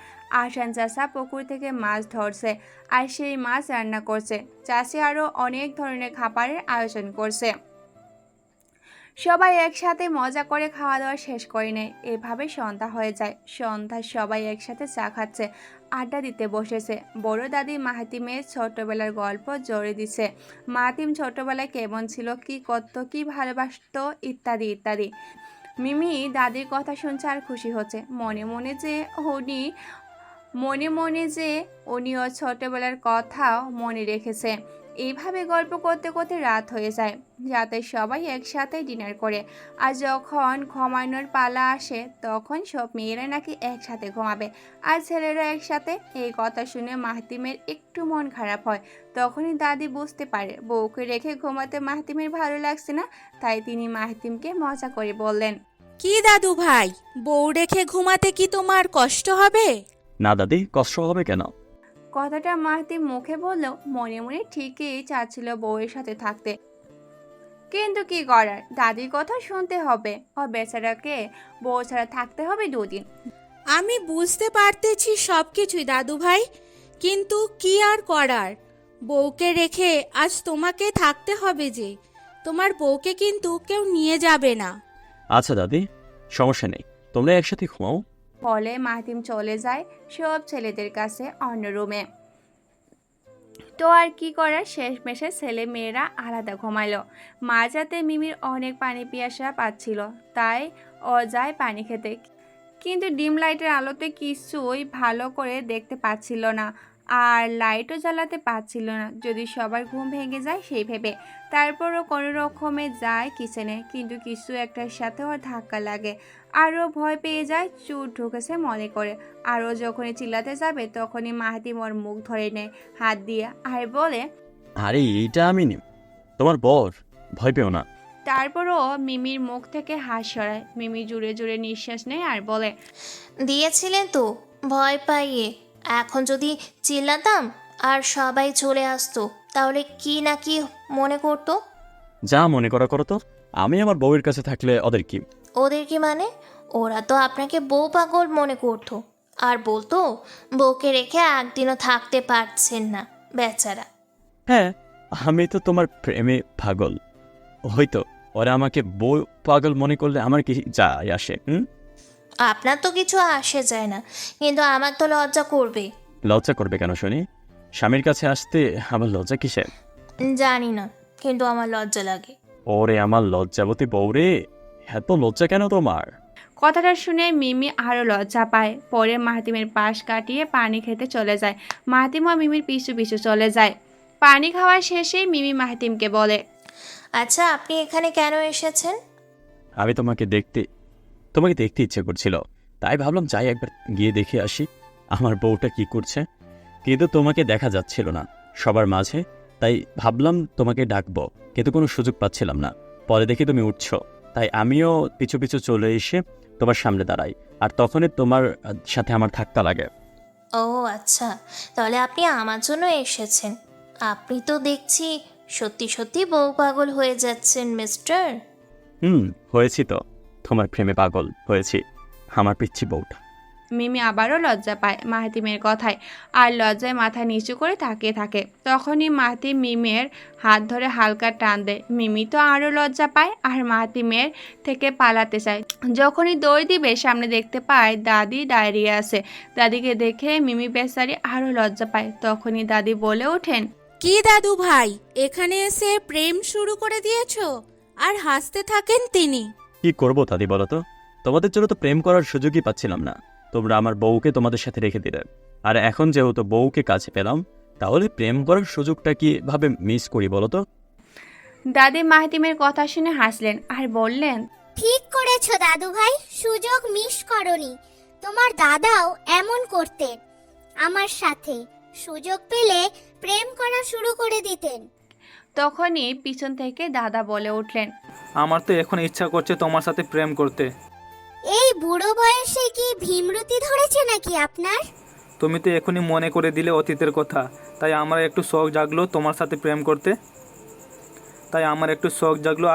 আসান চাষা পুকুর থেকে মাছ ধরছে আর সেই মাছ রান্না করছে। চাষি আরও অনেক ধরনের খাবারের আয়োজন করছে। সবাই একসাথে মজা করে খাওয়া দাওয়া শেষ করে নেয়। এভাবে সন্ধ্যা হয়ে যায়। সন্ধ্যায় সবাই একসাথে চা খাচ্ছে, আড্ডা দিতে বসেছে। বড় দাদি মাহাতিমের ছোটবেলার গল্প জোরে দিচ্ছে। মাহাতিম ছোটবেলায় কেমন ছিল, কি করতো, কি ভালোবাসতো, ইত্যাদি ইত্যাদি। মিমি দাদির কথা শুনছে আর খুশি হচ্ছে। মনে মনে যে উনি ওর ছোটবেলার কথাও মনে রেখেছে। এইভাবে গল্প করতে করতে রাত হয়ে যায়। রাতে সবাই একসাথে ডিনার করে। আর যখন ঘুমানোর পালা আসে তখন সব মেয়েরা নাকি একসাথে ঘুমাবে আর ছেলেরা একসাথে। এই কথা শুনে মাহাতিমের একটু মন খারাপ হয়। তখনই দাদি বুঝতে পারে বউকে রেখে ঘুমাতে মাহাতিমের ভালো লাগছে না, তাই তিনি মাহাতিমকে মজা করে বললেন, কি দাদু ভাই, বউ রেখে ঘুমাতে কি তোমার কষ্ট হবে? না দাদি, কষ্ট হবে কেন? কথাটা মাহাতিম মুখে বললেও মনে মনে ঠিকই চাচ্ছিল বউয়ের সাথে থাকতে, কিন্তু কি করার, দাদির কথা শুনতে হবে। ও বেচারাকে বউ ছাড়া থাকতে হবে 2 দিন। আমি বুঝতে পারতেছি সব কিছুই দাদু ভাই, কিন্তু কি আর করার, বউকে রেখে আজ তোমাকে থাকতে হবে যে। তোমার বউকে কিন্তু কেউ নিয়ে যাবে না। আচ্ছা দাদি, সমস্যা নেই, তোমরা একসাথে ঘুমাও। বলে মাহাতিম চলে যায় সব ছেলেদের কাছে অন্য রুমে। তো আর কি করার, শেষমেশে ছেলে মেয়েরা আলাদা ঘুমাইলো। মাঝরাতে মিমির অনেক পানি পিয়াসা পাচ্ছিল, তাই ও যায় পানি খেতে। কিন্তু ডিম লাইটের আলোতে কিছুই ভালো করে দেখতে পাচ্ছিল না, আর লাইটও জ্বালাতে পারছিল না, যদি সবার ঘুম ভেঙে যায় সেই ভেবে। তারপরও কোনো রকমে যায় কিচেনে, কিন্তু কিছু একটার সাথে ওর ধাক্কা লাগে, আরও ভয় পেয়ে যায়, চুট ঢুকেছে মনে করে। আরও যখনই চিল্লাতে যাবে তখনই মাহাতিম ওর মুখ ধরে নেয় হাত দিয়ে আর বলে, আরে এইটা আমি তোমার বর, ভয় পেও না। তারপরও মিমির মুখ থেকে হাত সরায়। মিমি জুড়ে জুড়ে নিঃশ্বাস নেয় আর বলে, দিয়েছিলেন তো ভয় পাইয়ে। এখন যদি চিল্লাতাম আর সবাই চলে আসতো তাহলে কি না কি মনে করতো। যা মনে করা করো তো, আমি আমার বউয়ের কাছে থাকলে ওদের কি? ওদের কি মানে? ওরা তো আপনাকে বউ পাগল মনে করতো আর বলতো বউকে রেখে একদিনও থাকতে পারছেন না বেচারা। হ্যাঁ, আমি তো তোমার প্রেমে পাগল। হয়তো ওরা আমাকে বউ পাগল মনে করলে আমার কি যায় আসে? আপনার তো কিছু আসে যায় না, কিন্তু আমার তো লজ্জা করবে। লজ্জা করবে কেন শুনি? স্বামীর কাছে আসতে আমার লজ্জা কিসের? জানি না, কিন্তু আমার লজ্জা লাগে। ওরে আমার লজ্জাবতী বউরে, এত লজ্জা কেন তোমার? কথাটা শুনে মিমি আরও লজ্জা পায়। পরে মাহাতিমের পাশ কাটিয়ে পানি খেতে চলে যায়। মাহাতিমও মিমির পিছু পিছু চলে যায়। পানি খাওয়া শেষে মিমি মাহাতিমকে বলে, আচ্ছা, আপনি এখানে কেন এসেছেন? আমি তোমাকে দেখতে ইচ্ছে করছিল, তাই ভাবলাম যাই একবার গিয়ে দেখে আসি আমার বউটা কি করছে। কিন্তু তোমাকে দেখা যাচ্ছিল না সবার মাঝে, তাই ভাবলাম তোমাকে ডাকবো, কিন্তু কোনো সুযোগ পাচ্ছিলাম না। পরে দেখি তুমি উঠছো, তাই আমিও পিছু পিছু চলে এসে তোমার সামনে দাঁড়াই, আর তখনই তোমার সাথে আমার ধাক্কা লাগে। ও আচ্ছা, তাহলে আপনি আমার জন্য এসেছেন। আপনি তো দেখছি সত্যি সত্যি বউ পাগল হয়ে যাচ্ছেন মিস্টার। হয়েছি তো, তোমার প্রেমে পাগল হয়েছি, আমার পিচ্ছি বউটা। মিমি আবারও লজ্জা পায় মাহাতিমের কথায়, আর লজ্জায় মাথা নিচু করে তাকিয়ে থাকে। তখনই মাহাতিম মিমের হাত ধরে হালকা টান দেয়। মিমি তো আরও লজ্জা পায় আর মাহাতিমের থেকে পালাতে চায়। যখনই দৌড় দিবে সামনে দেখতে পায় দাদি দাঁড়িয়ে আছে। দাদিকে দেখে মিমি বেচারি আরও লজ্জা পায়। তখনই দাদি বলে ওঠেন, কি দাদু ভাই, এখানে এসে প্রেম শুরু করে দিয়েছো? আর হাসতে থাকেন তিনি। কি করবো দাদি বলো তো, তোমাদের জন্য তো প্রেম করার সুযোগই পাচ্ছিলাম না। তোমরা আমার বউকে তোমাদের সাথে রেখে দিলে, আর এখন যেহেতু বউকে কাছে পেলাম, তাহলে প্রেম করার সুযোগটা কিভাবে মিস করি বলো তো? দাদি মাহাতিমের কথা শুনে হাসলেন আর বললেন, ঠিক করেছো দাদু ভাই, সুযোগ মিস করনি। তোমার দাদাও এমন করতেন আমার সাথে, সুযোগ পেলে প্রেম করা শুরু করে দিতেন। তখনই পিছন থেকে দাদা বলে উঠলেন, আমার তো এখন ইচ্ছা করছে তোমার সাথে প্রেম করতে। এই বুড়ো বয়সে কি ভীমরতি ধরেছে নাকি আপনার? তুমি তো এখনই মনে করে দিলে অতীতের কথা, তাই আমার একটু শখ জাগলো তোমার সাথে প্রেম করতে।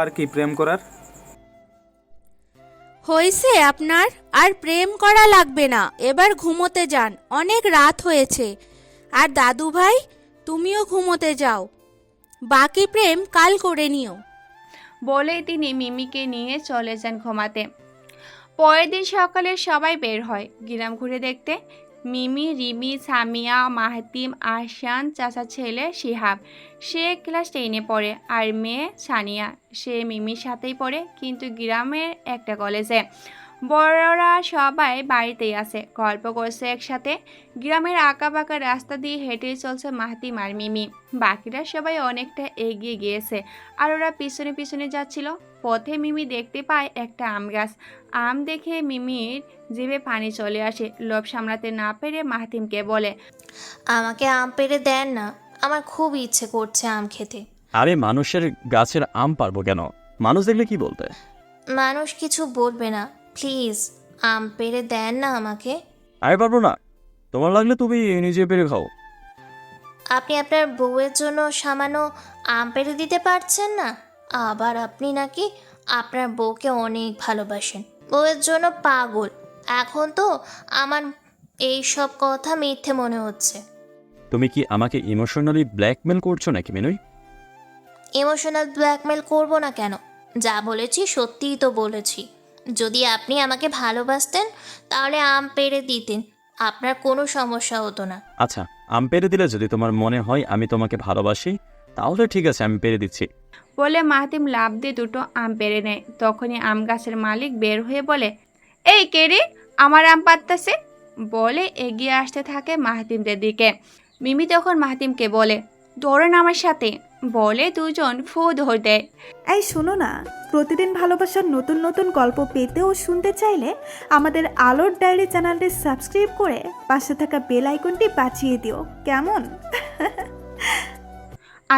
আর কি প্রেম করার। হয়েছে আপনার, আর প্রেম করা লাগবে না, এবার ঘুমোতে যান, অনেক রাত হয়েছে। আর দাদু ভাই, তুমিও ঘুমোতে যাও, বাকি প্রেম কাল করে নিও। বলেই তিনি মিমিকে নিয়ে চলে যান ঘুমাতে। পরের দিন সকালে সবাই বের হয় গ্রাম ঘুরে দেখতে। মিমি, রিমি, সামিয়া, মাহাতিম, আহসান, চাচা ছেলে শিহাব, সে ক্লাস 10-এ পড়ে, আর মেয়ে সানিয়া, সে মিমির সাথেই পড়ে, কিন্তু গ্রামের একটা কলেজে। বড়রা সবাই বাড়িতেই আছে, গল্প করছে একসাথে। গ্রামের আঁকাবাঁকা রাস্তা দিয়ে হেঁটে চলছে মাহাতিম আর মিমি। বাকিরা সবাই অনেকটা এগিয়ে গিয়েছে, আর ওরা পিছনে পিছনে যাচ্ছিল। পথে মিমি দেখতে পায় একটা আম গাছ। আম দেখে মিমির জিভে পানি চলে আসে। লোভ সামলাতে না পেরে মাহাতিমকে বলে, আমাকে আম পেড়ে দেন না, আমার খুব ইচ্ছে করছে আম খেতে। আরে মানুষের গাছের আম পারবো কেন? মানুষ দেখলে কি বলতে? মানুষ কিছু বলবে না, প্লিজ আম পেড়ে দেন না আমাকে। আমি পারবো না, তোমার লাগলে তুমি নিজে পেরে খাও। আপনি আপনার বউয়ের জন্য সামান্য আম পেড়ে দিতে পারছেন না? আবার আপনি নাকি আপনার বউকে অনেক ভালোবাসেন, বউয়ের জন্য পাগল। এখন তো আমার এই সব কথা মিথ্যে মনে হচ্ছে। তুমি কি আমাকে ইমোশনালি ব্ল্যাকমেল করছো নাকি মিনুই? ইমোশনাল ব্ল্যাকমেল করব না কেন? যা বলেছি সত্যিই তো বলেছি। যদি আপনি আমাকে ভালোবাসতেন তাহলে আম পেড়ে দিতেন, আপনার কোনো সমস্যা হতো না। আচ্ছা, আম পেরে দিলে যদি তোমার মনে হয় আমি তোমাকে ভালোবাসি, তাহলে ঠিক আছে, আমি পেরে দিচ্ছি। বলে মাহাতিম লাফ দিয়ে দুটো আম পেড়ে নেয়। তখনই আম গাছের মালিক বের হয়ে বলে, এই কে রে, আমার আম পাড়তাছে বলে এগিয়ে আসতে থাকে মাহাতিমদের দিকে। মিমি তখন মাহাতিমকে বলে, ধরেন আমার সাথে বলে দুজন ফু ধরে দেয়। এই শোনো না, প্রতিদিন ভালোবাসার নতুন নতুন গল্প পেতে ও শুনতে চাইলে আমাদের আলোর ডায়েরি চ্যানেলটি সাবস্ক্রাইব করে পাশে থাকা বেল আইকনটি বাজিয়ে দিও, কেমন?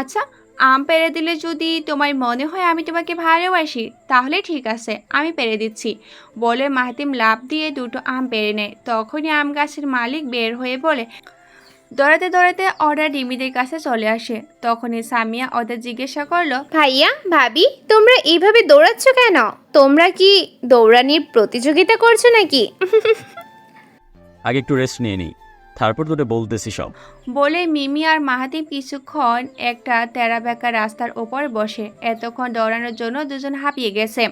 আচ্ছা, আম পেড়ে দিলে যদি তোমার মনে হয় আমি তোমাকে ভালোবাসি তাহলে ঠিক আছে, আমি পেড়ে দিচ্ছি বলে মাহাতিম লাফ দিয়ে দুটো আম পেড়ে নেয়। তখনই আম গাছের মালিক বের হয়ে বলে, দৌড়াতে দৌড়াতে ওরা রিমিদের কাছে চলে আসে। তখনই সামিয়া ওদের জিজ্ঞাসা করলো, ভাইয়া ভাবি তোমরা এইভাবে দৌড়াচ্ছ কেন? তোমরা কি দৌড়ানির প্রতিযোগিতা করছো নাকি? আগে একটু রেস্ট নিয়ে নিই, তারপর তোরে বলতেছি সব। বলে মিমি আর মাহাতিম কিছুক্ষণ একটা তেরা বেঁকা রাস্তার ওপর বসে। এতক্ষণ দৌড়ানোর জন্য দুজন হাঁপিয়ে গেছে।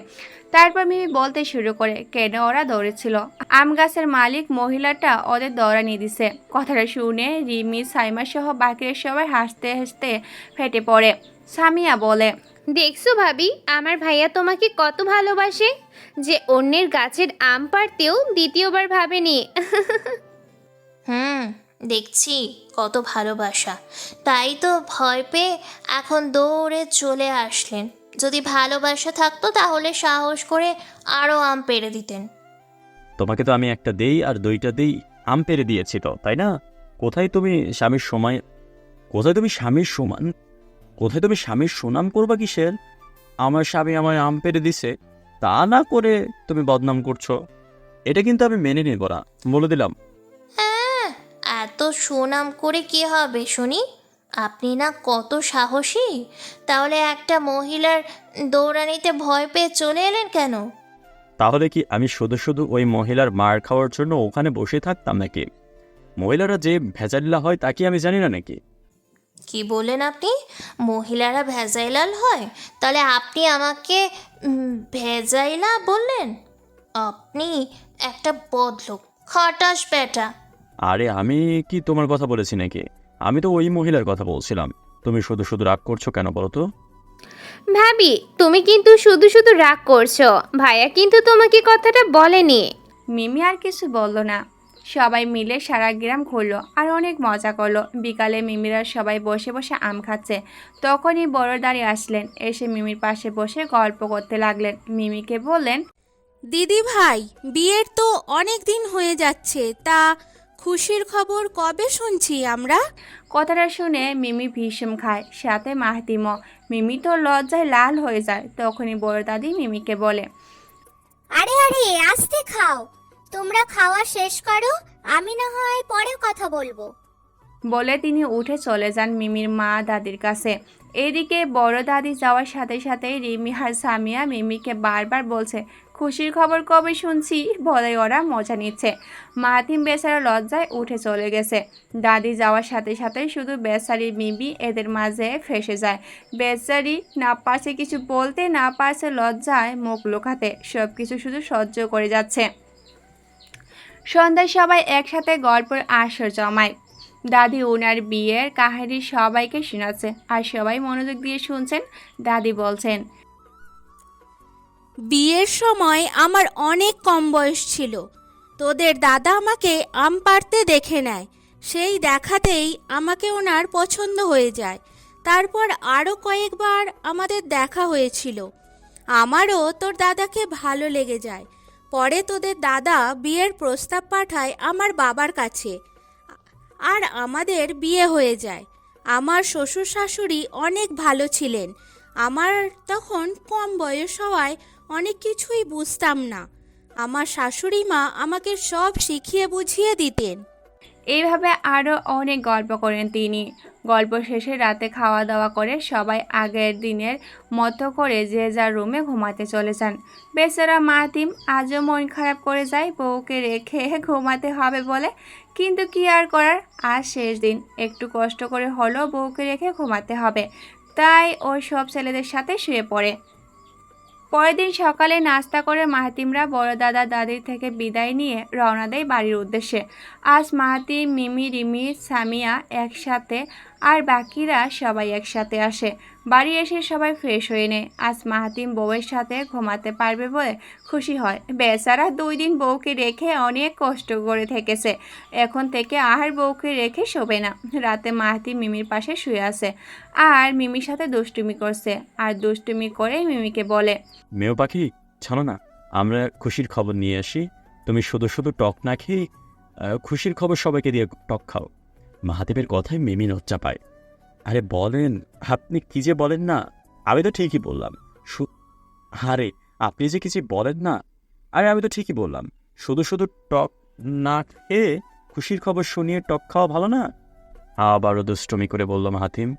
তারপর মিমি বলতে শুরু করে কেন ওরা দৌড়েছিল। আম গাছের মালিক মহিলাটা ওদের দৌড়ানিয়ে দিছে। কথাটা শুনে রিমি, সাইমা সহ বাকিরা সবাই হাসতে হাসতে ফেটে পড়ে। সামিয়া বলে, দেখছো ভাবি আমার ভাইয়া তোমাকে কত ভালোবাসে, যে অন্যের গাছের আম পাড়তেও দ্বিতীয়বার ভাবেনি। দেখছি কত ভালোবাসা, তাই তো ভয় পেয়ে এখন দৌড়ে চলে আসলেন। যদি ভালোবাসা থাকতো তাহলে সাহস করে আরও আম পেড়ে দিতেন। তোমাকে তো আমি একটা দেই আর দুইটা দেই আম পেড়ে দিয়েছি তো, তাই না? কোথায় তুমি স্বামীর সুনাম করবা কিসের? আমার স্বামী আমার আম পেড়ে দিছে তা না করে তুমি বদনাম করছো, এটা কিন্তু আমি মেনে নেব না, বলে দিলাম। এত সুনাম করে কি হবে শুনি? আপনি না কত সাহসী, তাহলে একটা মহিলার দৌড়ানিতে ভয় পেয়ে চলে এলেন কেন? তাহলে কি আমি শুধু শুধু ওই মহিলার মার খাওয়ার জন্য ওখানে বসে থাকতাম নাকি? মহিলারা যে ভেজালিলা হয় তা কি আমি জানি না নাকি? কি বলেন আপনি? মহিলারা ভেজাইলাল হয়? তাহলে আপনি আমাকে ভেজাইলা বললেন? আপনি একটা বদলোক, খাটাস বেটা। আরে আমি কি তোমার কথা বলেছি নাকি? আমি তো ওই মহিলার কথা বলছিলাম। তুমি শুধু শুধু রাগ করছো কেন বলো তো? ভাবি তুমি কিন্তু শুধু শুধু রাগ করছো, ভাইয়া কিন্তু তোমাকে কথাটা বলেনি। মিমি আর কিছু বলল না। সবাই মিলে সারা গ্রাম ঘুরলো আর অনেক মজা করলো। বিকালে মিমিরা সবাই বসে বসে আম খাচ্ছে। তখনই বড় দাঁড়িয়ে আসলেন, এসে মিমির পাশে বসে গল্প করতে লাগলেন। মিমিকে বললেন, দিদি ভাই বিয়ের তো অনেক দিন হয়ে যাচ্ছে, তা খুশির খবর কবে শুনছি আমরা? কথাটা শুনে মিমি ভীষণ খায়, সাথে মাহাতিমও। মিমি তো লজ্জায় লাল হয়ে যায়। তখনই বড় দাদি মিমিকে বলে, আরে আরে আস্তে খাও, তোমরা খাওয়া শেষ করো, আমি না হয় পরে কথা বলবো। বলে তিনি উঠে চলে যান মিমির মা দাদির কাছে। এদিকে বড় দাদি যাওয়ার সাথে সাথেই রিমি আর সামিয়া মিমিকে বারবার বলছে, খুশির খবর কবে শুনছি বলে ওরা মজা নিচ্ছে। মাহাতিম বেচারা লজ্জায় উঠে চলে গেছে। দাদি যাওয়ার সাথে সাথেই শুধু বেচারি মিমি এদের মাঝে ফেসে যায়। বেচারি না পারছে কিছু বলতে, না পারছে লজ্জায় মুখ লুকাতে, সব কিছু শুধু সহ্য করে যাচ্ছে। সন্ধ্যায় সবাই একসাথে গল্পের আসর জমায়। দাদি ওনার বিয়ের কাহিনী সবাইকে শোনাচ্ছে আর সবাই মনোযোগ দিয়ে শুনছেন। দাদি বলছেন, বিয়ের সময় আমার অনেক কম বয়স ছিল। তোদের দাদা আমাকে আম পাড়তে দেখে নেয়, সেই দেখাতেই আমাকে ওনার পছন্দ হয়ে যায়। তারপর আরও কয়েকবার আমাদের দেখা হয়েছিল, আমারও তোর দাদাকে ভালো লেগে যায়। পরে তোদের দাদা বিয়ের প্রস্তাব পাঠায় আমার বাবার কাছে, আর আমাদের বিয়ে হয়ে যায়। আমার শ্বশুর শাশুড়ি অনেক ভালো ছিলেন। আমার তখন কম বয়স হওয়ায় অনেক কিছুই বুঝতাম না। আমার শাশুড়ি মা আমাকে সব শিখিয়ে বুঝিয়ে দিতেন। এইভাবে আরও অনেক গল্প করেন তিনি। গল্প শেষে রাতে খাওয়া দাওয়া করে সবাই আগের দিনের মতো করে যে যার রুমে ঘুমাতে চলে যান। বেচারা মাহাতিম আজও মন খারাপ করে যায় বউকে রেখে ঘুমাতে হবে বলে, কিন্তু কি আর করার, আজ শেষ দিন, একটু কষ্ট করে হলেও বউকে রেখে ঘুমাতে হবে। তাই ওই সব ছেলেদের সাথে শুয়ে পড়ে। পরের দিন সকালে নাস্তা করে মাহাতিমরা বড় দাদা দাদির থেকে বিদায় নিয়ে রওনা দেয় বাড়ির উদ্দেশ্যে। আজ মাহাতিম, মিমি, রিমি, সামিয়া একসাথে আর বাকিরা সবাই একসাথে আসে। বাড়ি এসে সবাই ফ্রেশ হয়ে নেয়। আজ মাহাতিম বউয়ের সাথে ঘুমাতে পারবে বলে খুশি হয়। বেচারা 2 দিন বউকে রেখে অনেক কষ্ট করে থেকেছে, এখন থেকে আর বউকে রেখে শোবে না। রাতে মাহাতিম মিমির পাশে শুয়ে আছে আর মিমির সাথে দুষ্টুমি করছে, আর দুষ্টুমি করে মিমিকে বলে, মেও পাখি, ছাড়ো না, আমরা খুশির খবর নিয়ে আসি। তুমি শুধু শুধু টক না খেয়ে খুশির খবর সবাইকে দিয়ে টক খাও। মাহাতিমের কথায় মিমি লজ্জা পায়। আরে বলেন, আপনি কি যে বলেন না। আমি তো ঠিকই বললাম। আরে আপনি যে কিছু বলেন না। আরে আমি তো ঠিকই বললাম, শুধু শুধু টক না খেয়ে খুশির খবর শুনিয়ে টক খাওয়া ভালো না। আবারও দুষ্টমি করে বলল মাহাতিম।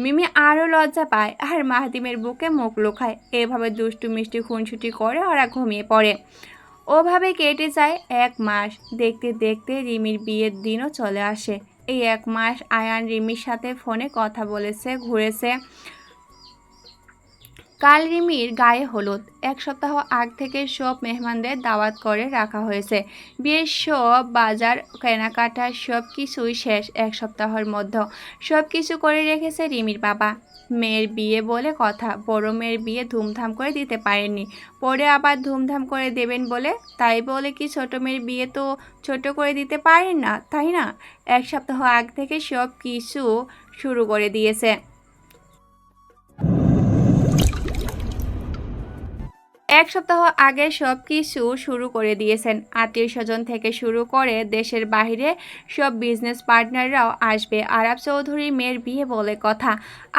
মিমি আরও লজ্জা পায় আর মাহাতিমের বুকে মুখ লুকায়। এভাবে দুষ্টু মিষ্টি খুনসুটি করে ওরা ঘুমিয়ে পড়ে। ওভাবে কেটে যায় 1 মাস। দেখতে দেখতে রিমির বিয়ের দিনও চলে আসে। এই 1 মাস আয়ান রিমির সাথে ফোনে কথা বলেছে, ঘুরেছে। কাল রিমির গায়ে হলুদ। 1 সপ্তাহ আগ থেকে সব মেহমানদের দাওয়াত করে রাখা হয়েছে। বিয়ের সব বাজার কেনাকাটা সব কিছুই শেষ 1 সপ্তাহের মধ্যে। সব কিছু করে রেখেছে রিমির বাবা। মেয়ের বিয়ে বলে কথা, বড় মেয়ের বিয়ে ধুমধাম করে দিতে পারেননি, পরে আবার ধুমধাম করে দেবেন বলে। তাই বলে কি ছোট মেয়ের বিয়ে তো ছোট করে দিতে পারেন না, তাই না? 1 সপ্তাহ আগ থেকে সব কিছু শুরু করে দিয়েছে। 1 সপ্তাহ আগে সব কিছু শুরু করে দিয়েছেন। আত্মীয় স্বজন থেকে শুরু করে দেশের বাইরে সব বিজনেস পার্টনাররাও আসবে। আরাব চৌধুরীর মেয়ের বিয়ে বলে কথা।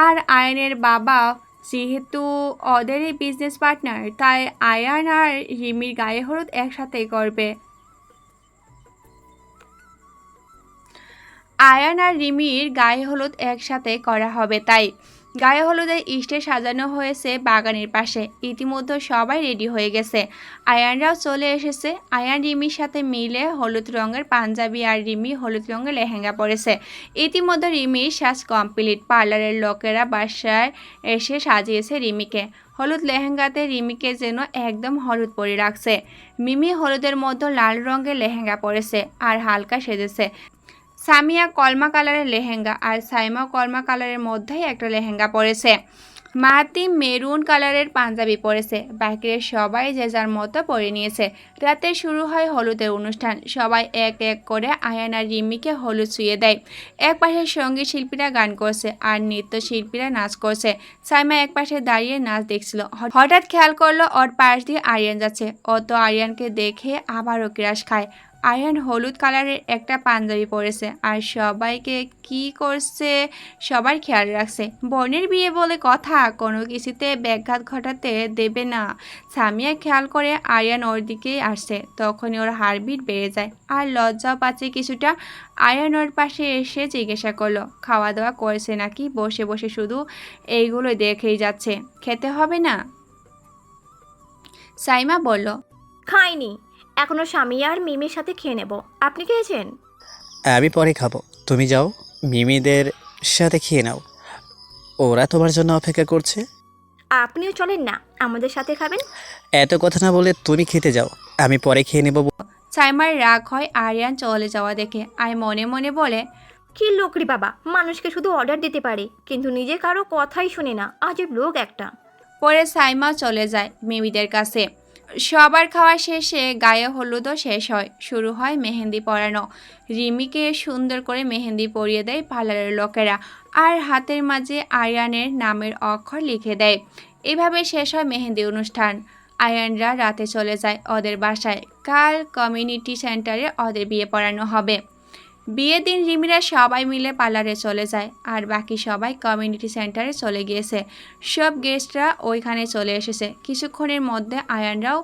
আর আয়ানের বাবা যেহেতু ওদেরই বিজনেস পার্টনার, তাই আয়ান আর রিমির গায়ে হলুদ একসাথেই করবে। আয়ান আর রিমির গায়ে হলুদ একসাথে করা হবে। তাই গায়ে হলুদের স্টেজ সাজানো হয়েছে বাগানের পাশে। ইতিমধ্যে সবাই রেডি হয়ে গেছে। আয়ানরাও চলে এসেছে। আয়ান রিমির সাথে মিলে হলুদ রঙের পাঞ্জাবি আর রিমি হলুদ রঙের লেহেঙ্গা পরেছে। ইতিমধ্যে রিমির সাজ কমপ্লিট। পার্লারের লোকেরা বাসায় এসে সাজিয়েছে রিমিকে। হলুদ লেহেঙ্গাতে রিমিকে যেন একদম হলুদ পরে রাখছে। মিমি হলুদের মধ্যে লাল রঙের লেহেঙ্গা পরেছে আর হালকা সেজেছে। সামিয়া কলমা কালারের লেহেঙ্গা আর সাইমা কলমা কালারের মধ্যেই একটা লেহেঙ্গা পরেছে। মাহাতিম মেরুন কালারের পাঞ্জাবি পরেছে। বাকিরা সবাই যে যার মতো পরে নিয়েছে। রাতে শুরু হয় হলুদের অনুষ্ঠান। সবাই এক এক করে আয়ান আর রিমিকে হলুদ ছুঁয়ে দেয়। এক পাশে সঙ্গীত শিল্পীরা গান করছে আর নৃত্যশিল্পীরা নাচ করছে। সাইমা এক পাশে দাঁড়িয়ে নাচ দেখছিল। হঠাৎ খেয়াল করলো ওর পাশ দিয়ে আরিয়ান যাচ্ছে। ও তো আরিয়ানকে দেখে আবারও ক্রাশ খায়। আয়ান হলুদ কালারের একটা পাঞ্জাবি পরেছে আর সবাইকে কি করছে সবার খেয়াল রাখছে। বোনের বিয়ে বলে কথা, কোনো কিছুতে ব্যাঘাত ঘটাতে দেবে না। সামিয়া খেয়াল করে আয়ান ওর দিকেই আসছে। তখনই ওর হার্টবিট বেড়ে যায় আর লজ্জাও পাচ্ছে কিছুটা। আয়ান ওর পাশে এসে জিজ্ঞাসা করলো খাওয়া দাওয়া করেছে নাকি। বসে বসে শুধু এইগুলো দেখেই যাচ্ছে, খেতে হবে না? সাইমা বলল, খাইনি, এখনো স্বামী আর মিমির সাথে খেয়ে নেব। আপনি খেয়েছেন? আমি পরে খাবো, তুমি যাও মিমিদের সাথে খেয়ে নাও, ওরা তোমার জন্য অপেক্ষা করছে। আপনিও চলেন না, আমাদের সাথে খাবেন। এত কথা না বলে তুমি খেতে যাও, আমি পরে খেয়ে নেব। সাইমার রাগ হয় আরিয়ান চলে যাওয়া দেখে। আর মনে মনে বলে, কি লোক রে বাবা, মানুষকে শুধু অর্ডার দিতে পারে কিন্তু নিজে কারো কথাই শুনে না, আজব লোক একটা। পরে সাইমা চলে যায় মিমিদের কাছে। সবার খাওয়া শেষে গায়ে হলুদও শেষ হয়। শুরু হয় মেহেন্দি পরানো। রিমিকে সুন্দর করে মেহেন্দি পরিয়ে দেয় পার্লারের লোকেরা আর হাতের মাঝে আয়ানের নামের অক্ষর লিখে দেয়। এভাবে শেষ হয় মেহেন্দি অনুষ্ঠান। আয়ানরা রাতে চলে যায় ওদের বাসায়। কাল কমিউনিটি সেন্টারে ওদের বিয়ে পড়ানো হবে। বিয়ের দিন রিমিরা সবাই মিলে পার্লারে চলে যায় আর বাকি সবাই কমিউনিটি সেন্টারে চলে গিয়েছে। সব গেস্টরা ওইখানে চলে এসেছে। কিছুক্ষণের মধ্যে আয়ানরাও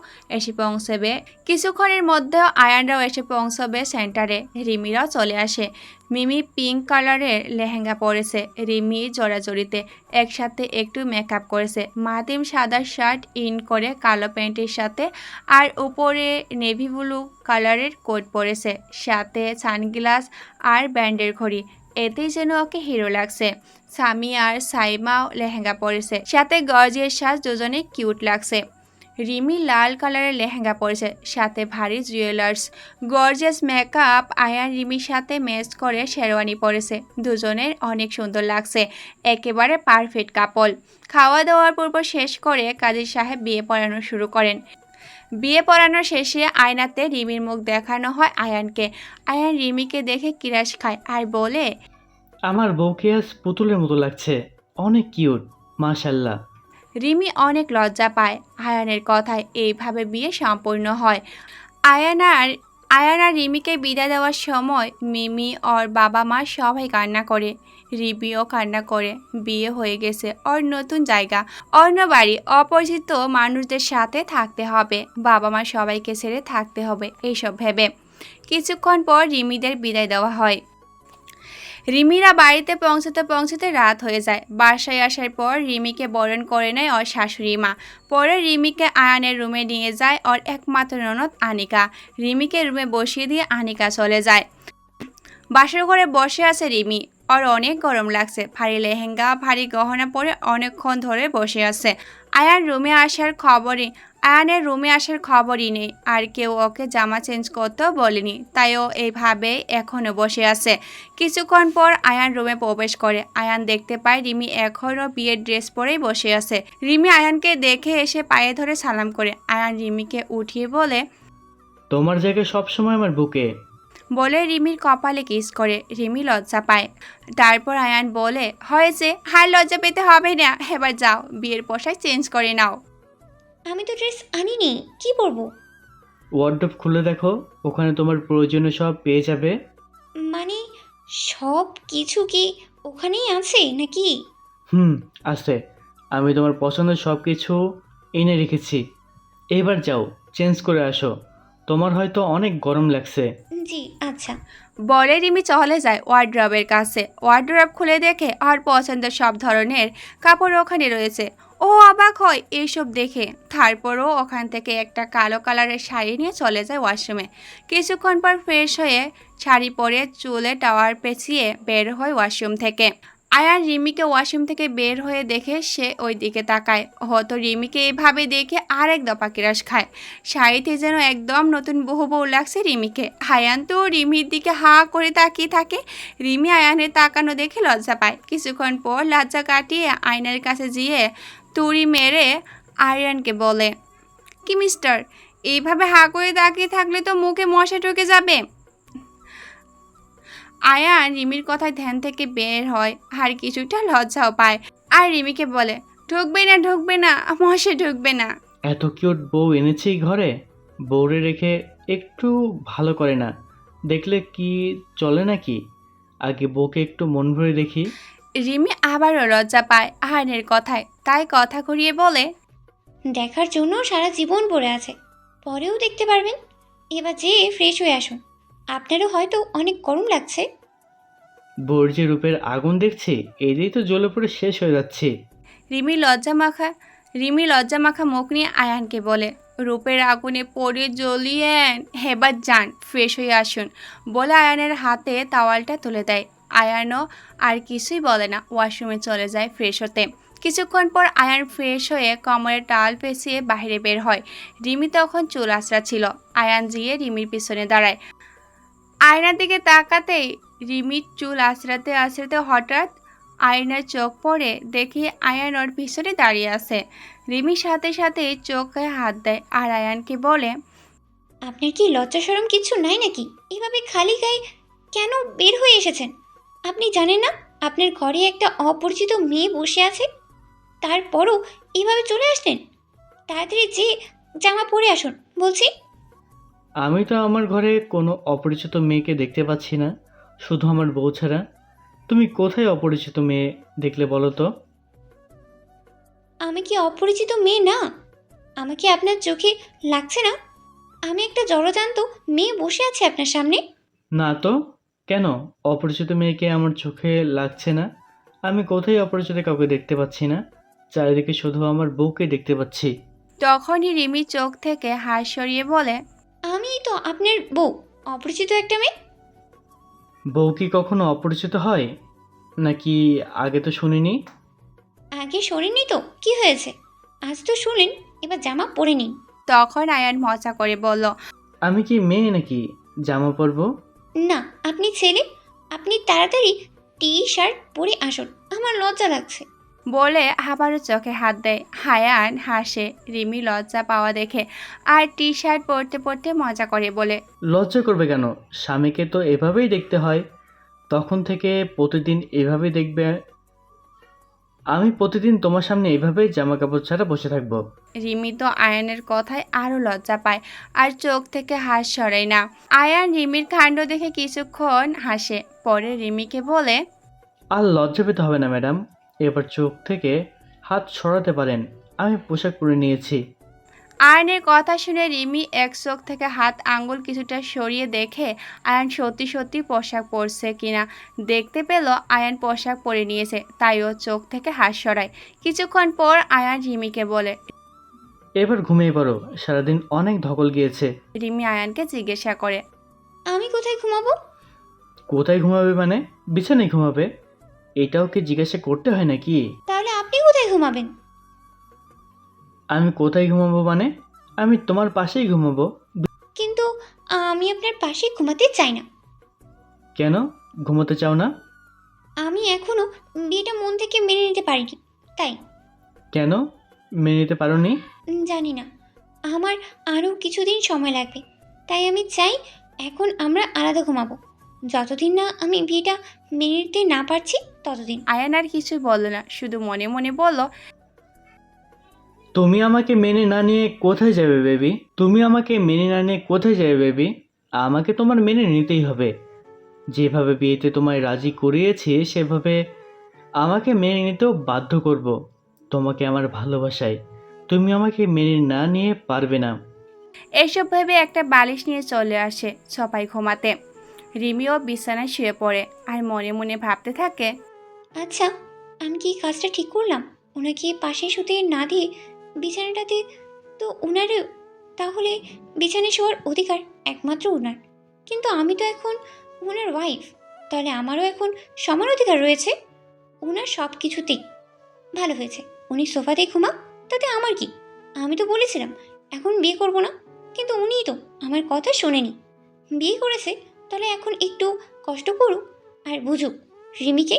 এসে পৌঁছবে সেন্টারে। রিমিরাও চলে আসে। মিমি পিঙ্ক কালারের লেহেঙ্গা পরেছে, রিমি জড়াজড়িতে একসাথে একটু মেকআপ করেছে। মাহাতিম সাদা শার্ট ইন করে কালো প্যান্টের সাথে আর উপরে নেভি ব্লু কালারের কোট পরেছে, সাথে সানগ্লাস আর ব্যান্ডের ঘড়ি। এতেই যেন ওকে হিরো লাগছে। সামি আর সাইমাও লেহেঙ্গা পরেছে, সাথে গর্জিয়াস সাজ, দুজনে কিউট লাগছে। রিমি লাল কালারের লেহেঙ্গা পরেছে, সাথে ভারী জুয়েলার্স, গর্জিয়াস মেকআপ। আয়ান রিমির সাথে ম্যাচ করে শেরওয়ানি পরেছে। দুজনের অনেক সুন্দর লাগছে, একেবারে পারফেক্ট কাপল। খাওয়া দাওয়ার পূর্ব শেষ করে কাজী সাহেব বিয়ে পড়ানো শুরু করেন। বিয়ে পড়ানোর শেষে আয়নাতে রিমির মুখ দেখানো হয় আয়ানকে। আয়ান রিমিকে দেখে কিরাশ খায় আর বলে, আমার বউকে আজ পুতুলের মতো লাগছে, অনেক কিউট, মাশাল্লাহ। রিমি অনেক লজ্জা পায়। আয়ানের কথায় এইভাবে বিয়ে সম্পূর্ণ হয়। আয়ান আর রিমিকে বিদায় দেওয়ার সময় মিমি ওর বাবা মা সবাই কান্না করে। রিমিও কান্না করে। বিয়ে হয়ে গেছে, ওর নতুন জায়গা, অন্য বাড়ি, অপরিচিত মানুষদের সাথে থাকতে হবে, বাবা মা সবাইকে ছেড়ে থাকতে হবে, এইসব ভেবে কিছুক্ষণ পর রিমিদের বিদায় দেওয়া হয়। রিমিরা বাড়িতে পৌঁছতে রাত হয়ে যায়। বাসায় আসার পর রিমিকে বরণ করে নেয় ওর শাশুড়ি মা। পরে রিমিকে আয়ানের রুমে নিয়ে যায় ওর একমাত্র ননদ আনিকা। রিমিকে রুমে বসিয়ে দিয়ে আনিকা চলে যায়। বাসর ঘরে বসে আছে রিমি। ওর অনেক গরম লাগছে। ভারী লেহেঙ্গা, ভারী গহনা পরে অনেকক্ষণ ধরে বসে আছে। আয়ানের রুমে আসার খবরই নেই, আর কেউ ওকে জামা চেঞ্জ করতেও বলেনি, তাই ও এইভাবে এখনও বসে আছে। কিছুক্ষণ পর আয়ান রুমে প্রবেশ করে। আয়ান দেখতে পায় রিমি এখনও বিয়ের ড্রেস পরেই বসে আছে। রিমি আয়ানকে দেখে এসে পায়ে ধরে সালাম করে। আয়ান রিমিকে উঠিয়ে বলে, তোমার জায়গায় সবসময় আমার বুকে। বলে রিমির কপালে কিস করে। রিমি লজ্জা পায়। তারপর আয়ান বলে, হয়েছে, হার লজ্জা পেতে হবে না, এবার যাও বিয়ের পোশাক চেঞ্জ করে নাও। আমি তো ড্রেস আনিনি, কি পরবো? ওয়ার্ডরোব খুলে দেখো, ওখানে তোমার প্রয়োজনীয় সব পেয়ে যাবে। মানে সব কিছু কি ওখানেই আছে নাকি? আছে। আমি তোমার পছন্দের সব কিছু এনে রেখেছি। এবার যাও, চেঞ্জ করে আসো, তোমার হয়তো অনেক গরম লাগছে। জি আচ্ছা। বলে রিমি চলে যায় ওয়ার্ড্রবের কাছে। ওয়ার্ড্রব খুলে দেখে আর পছন্দের সব ধরনের কাপড় ওখানে রয়েছে। ও অবাক হয় এইসব দেখে। তারপরও ওখান থেকে একটা কালো কালারের শাড়ি নিয়ে চলে যায় ওয়াশরুমে। কিছুক্ষণ পর ফ্রেশ হয়ে শাড়ি পরে চুলে টাওয়ার পেঁচিয়ে বের হয় ওয়াশরুম থেকে। আয়ান রিমিকে ওয়াশরুম থেকে বের হয়ে দেখে সে ওই দিকে তাকায়। হয়তো রিমিকে এইভাবে দেখে আরেক দফা কিরাশ খায়। শাড়িতে যেন একদম নতুন বহু বউ লাগছে রিমিকে। আয়ান তো রিমির দিকে হা করে তাকিয়ে থাকে। রিমি আয়ানের তাকানো দেখে লজ্জা পায়। কিছুক্ষণ পর লজ্জা কাটিয়ে আয়নার কাছে গিয়ে তুড়ি মেরে আয়ানকে বলে, কি মিস্টার, এইভাবে হা করে তাকিয়ে থাকলে তো মুখে মশা ঢুকে যাবে। আয়ান রিমির কথায় ধ্যান থেকে বের হয় আর কিছুটা লজ্জাও পায়। আর রিমিকে বলে, ঢুকবে না, মশা ঢুকবে না। এত কিউট বউ এনেছি ঘরে, বউরে রেখে একটু ভালো করে না দেখলে কি চলে নাকি? আগে বউকে একটু মন ভরে দেখি। রিমি আবারও লজ্জা পায় আয়নের কথায়, তাই কথা ঘুরিয়ে বলে, দেখার জন্য সারা জীবন পড়ে আছে, পরেও দেখতে পারবেন। এবার যেয়ে ফ্রেশ হয়ে আসুন, আপনারও হয়তো অনেক গরম লাগছে। বউর যে রূপের আগুন দেখছি, এতেই তো জ্বলে পড়ে শেষ হয়ে যাচ্ছে। রিমি লজ্জা মাখা মুখ নিয়ে আয়ানকে বলে, রূপের আগুনে পড়ে জ্বলিয়েন, হেবার যান, ফ্রেশ হয়ে আসুন। বলে আয়ানের হাতে তাওয়ালটা তুলে দেয়। আয়ানও আর কিছুই বলে না, ওয়াশরুমে চলে যায় ফ্রেশ হতে। কিছুক্ষণ পর আয়ান ফ্রেশ হয়ে কোমরে টাওয়াল পেঁচিয়ে বাইরে বের হয়। রিমি তখন চুল আঁচড়া ছিল। আয়ান গিয়ে রিমির পিছনে দাঁড়ায়। আয়নার দিকে তাকাতেই রিমির চুল আঁচড়াতে হঠাৎ আয়নার চোখ পড়ে, দেখি আয়ান ওর পিছনে দাঁড়িয়ে আছে। রিমির সাথে সাথে চোখে হাত দেয় আর আয়ানকে বলে, আপনার কি লজ্জা শরম কিছু নাই নাকি? এভাবে খালি গায়ে কেন বের হয়ে এসেছেন? আপনি জানেন না আপনার ঘরে একটা অপরিচিত মেয়ে বসে আছে? তারপরও এভাবে চলে আসলেন। তাড়াতাড়ি যে জামা পরে আসুন বলছি। আমি তো আমার ঘরে কোনো অপরিচিত মেয়েকে দেখতে পাচ্ছি না, শুধু আমার বউ ছাড়া। তুমি কোথায় অপরিচিত মেয়ে দেখলে বলো তো? আমি কি অপরিচিত মেয়ে না? আমাকে আপনার চোখে লাগছে না? আমি একটা জড়জান্ত মেয়ে বসে আছি আপনার সামনে। না তো, কেন অপরিচিত মেয়েকে আমার চোখে লাগছে না? আমি কোথায় অপরিচিত কাউকে দেখতে পাচ্ছি না, চারিদিকে শুধু আমার বউকে দেখতে পাচ্ছি। তখনই রিমি চোখ থেকে হাত সরিয়ে বলে, আমি তো আপনার বউ, অপরিচিত একটা মেয়ে। বউ কি কখনো অপরিচিত হয় নাকি? আগে তো শুনিনি। আগে শোনেননি তো কি হয়েছে, আজ তো শুনেন। এবার জামা পরে নিন। তখন আয়ান মজা করে বলল, আমি কি মেয়ে নাকি জামা পরবো? না, আপনি ছেলে, আপনি তাড়াতাড়ি টি শার্ট পরে আসুন, আমার লজ্জা লাগছে। বলে আবারও চোখে হাত দেয়। আয়ান হাসে রিমি লজ্জা পাওয়া দেখে, আর টি শার্ট পরতে পরতে মজা করে বলে, লজ্জা করবে কেন? স্বামীকে তো এভাবেই দেখতে হয়। তখন থেকে প্রতিদিন এভাবেই দেখবে। আমি প্রতিদিন তোমার সামনে এভাবেই জামা কাপড় ছাড়া বসে থাকবো। রিমি তো আয়ানের কথায় আরও লজ্জা পায় আর চোখ থেকে হাস সরায় না। আয়ান রিমির কাণ্ড দেখে কিছুক্ষণ হাসে, পরে রিমিকে বলে, আর লজ্জা পেতে হবে না ম্যাডাম, এবার চোখ থেকে হাত সরাতে পারেন, আমি পোশাক পরে নিয়েছি। আয়নের কথা শুনে রিমি এক চোখ থেকে হাত আঙ্গুল কিছুটা সরিয়ে দেখে আয়ান সত্যি সত্যি পোশাক পরছে কিনা। দেখতে পেল আয়ান পোশাক পরে নিয়েছে, তাই ও চোখ থেকে হাত সরায়। কিছুক্ষণ পর আয়ান রিমিকে বলে, এবার ঘুমিয়ে পড়ো, সারাদিন অনেক ধকল গিয়েছে। রিমি আয়ানকে জিজ্ঞাসা করে, আমি কোথায় ঘুমাবো? কোথায় ঘুমাবে মানে? বিছানায় ঘুমাবে। এটাও কি জিজ্ঞাসা করতে হয় নাকি? তাহলে আপনি কোথায় ঘুমাবেন? আমি কোথায় ঘুমাবো মানে? আমি তোমার পাশেই ঘুমাবো। কিন্তু আমি আপনার পাশে ঘুমাতে চাই না। কেন ঘুমোতে চাও না? আমি এখনো বিয়েটা মন থেকে মেনে নিতে পারিনি, তাই। কেন মেনে নিতে পারোনি? জানি না, আমার আরও কিছুদিন সময় লাগবে, তাই আমি চাই এখন আমরা আলাদা ঘুমাবো। যতদিন না আমি বিয়েটা মেনে নিতে না পারছি ততদিন। আয়ান আর কিছু বলল না, শুধু মনে মনে বলল, তুমি আমাকে মেনে না নিয়ে কোথায় যাবে বেবি? তুমি আমাকে মেনে না নিয়ে কোথায় যাবে বেবি? আমাকে তোমার মেনে নিতেই হবে। যেভাবে বিয়েতে তোমায় রাজি করিয়েছি সেভাবে আমাকে মেনে নিতেও বাধ্য করব। তোমাকে আমার ভালোবাসায় তুমি আমাকে মেনে না নিয়ে পারবে না। এসব ভেবে একটা বালিশ নিয়ে চলে আসে সবাই ঘুমাতে। রিমিও বিছানায় শুয়ে পড়ে আর মনে মনে ভাবতে থাকে, আচ্ছা, আমি কি কাজটা ঠিক করলাম? ওনাকে পাশে শুতে না দিয়ে বিছানাটাতে তো ওনারও, তাহলে বিছানায় শোয়ার অধিকার একমাত্র ওনার। কিন্তু আমি তো এখন ওনার ওয়াইফ, তাহলে আমারও এখন সমান অধিকার রয়েছে ওনার সব কিছুতেই। ভালো হয়েছে উনি সোফাতেই ঘুমাক, তাতে আমার কি? আমি তো বলেছিলাম এখন বিয়ে করব না, কিন্তু উনিই তো আমার কথা শোনেনি। বিয়ে করেছে, তাহলে এখন একটু কষ্ট করুক আর বুঝুক রিমিকে।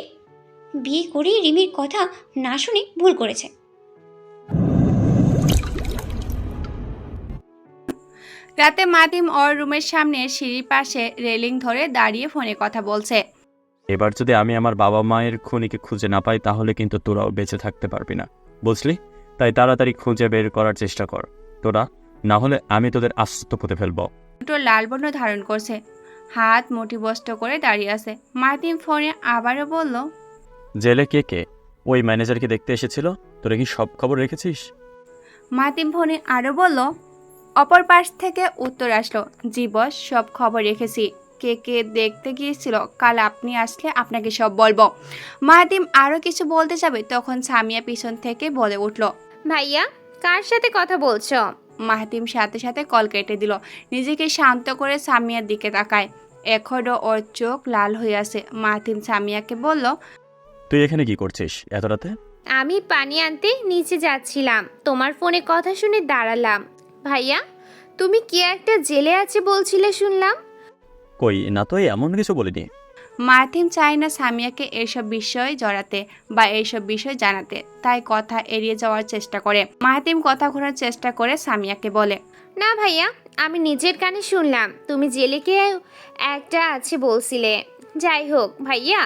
বিয়ে করে রিমির কথা না শুনে ভুল করেছে। রাতে মাদিম ওর রুমের সামনে সিঁড়ির পাশে রেলিং ধরে দাঁড়িয়ে ফোনে কথা বলছে। এবার যদি আমি আমার বাবা মায়ের খুনিকে খুঁজে না পাই তাহলে কিন্তু তোরাও বেঁচে থাকতে পারবি না, বুঝলি? তাই তাড়াতাড়ি খুঁজে বের করার চেষ্টা কর তোরা, না হলে আমি তোদের আস্ত পুঁতে ফেলবো। দুটো লাল বর্ণ ধারণ করছে, হাত মুঠিবস্ত করে দাঁড়িয়ে আছে। মাদিম ফোনে আবারও বলল, জেলে কে কে? ওই ম্যানেজারকে দেখতে এসেছিল, তোরা কি সব খবর রেখেছিস? মাদিম ফোনে আরও বলল। অপর পাশ থেকে উত্তর আসলো, জি বস, সব খবর রেখেছি। কে কে দেখতে গিয়েছিল, কাল আপনি আসলে আপনাকে সব বলবো। মাদিম আরও কিছু বলতে যাবে, তখন সামিয়া পিছন থেকে বলে উঠল, ভাইয়া, কার সাথে কথা বলছো? মাহাতিম সাথে সাথে কল কেটে দিল। নিজেকে শান্ত করে সামিয়ার দিকে তাকায়, এখনও ওর চোখ লাল হয়ে আছে। মাহাতিম সামিয়াকে বলল, তুই এখানে কি করছিস এত রাতে? আমি পানি আনতে নিচে যাচ্ছিলাম, তোমার ফোনে কথা শুনে দাঁড়ালাম। ভাইয়া, তুমি কি একটা জেলে আছে বলছিলে শুনলাম। কই না, তো এমন কিছু বলিনি। মাহাতিম চায় না সামিয়াকে এইসব বিষয়ে জড়াতে বা এইসব বিষয় জানাতে, তাই কথা এড়িয়ে যাওয়ার চেষ্টা করে। মাহাতিম কথা ঘোরার চেষ্টা করে সামিয়াকে বলে, না ভাইয়া, আমি নিজের কানে শুনলাম তুমি জেলেকে একটা আছে বলছিলে। যাই হোক ভাইয়া,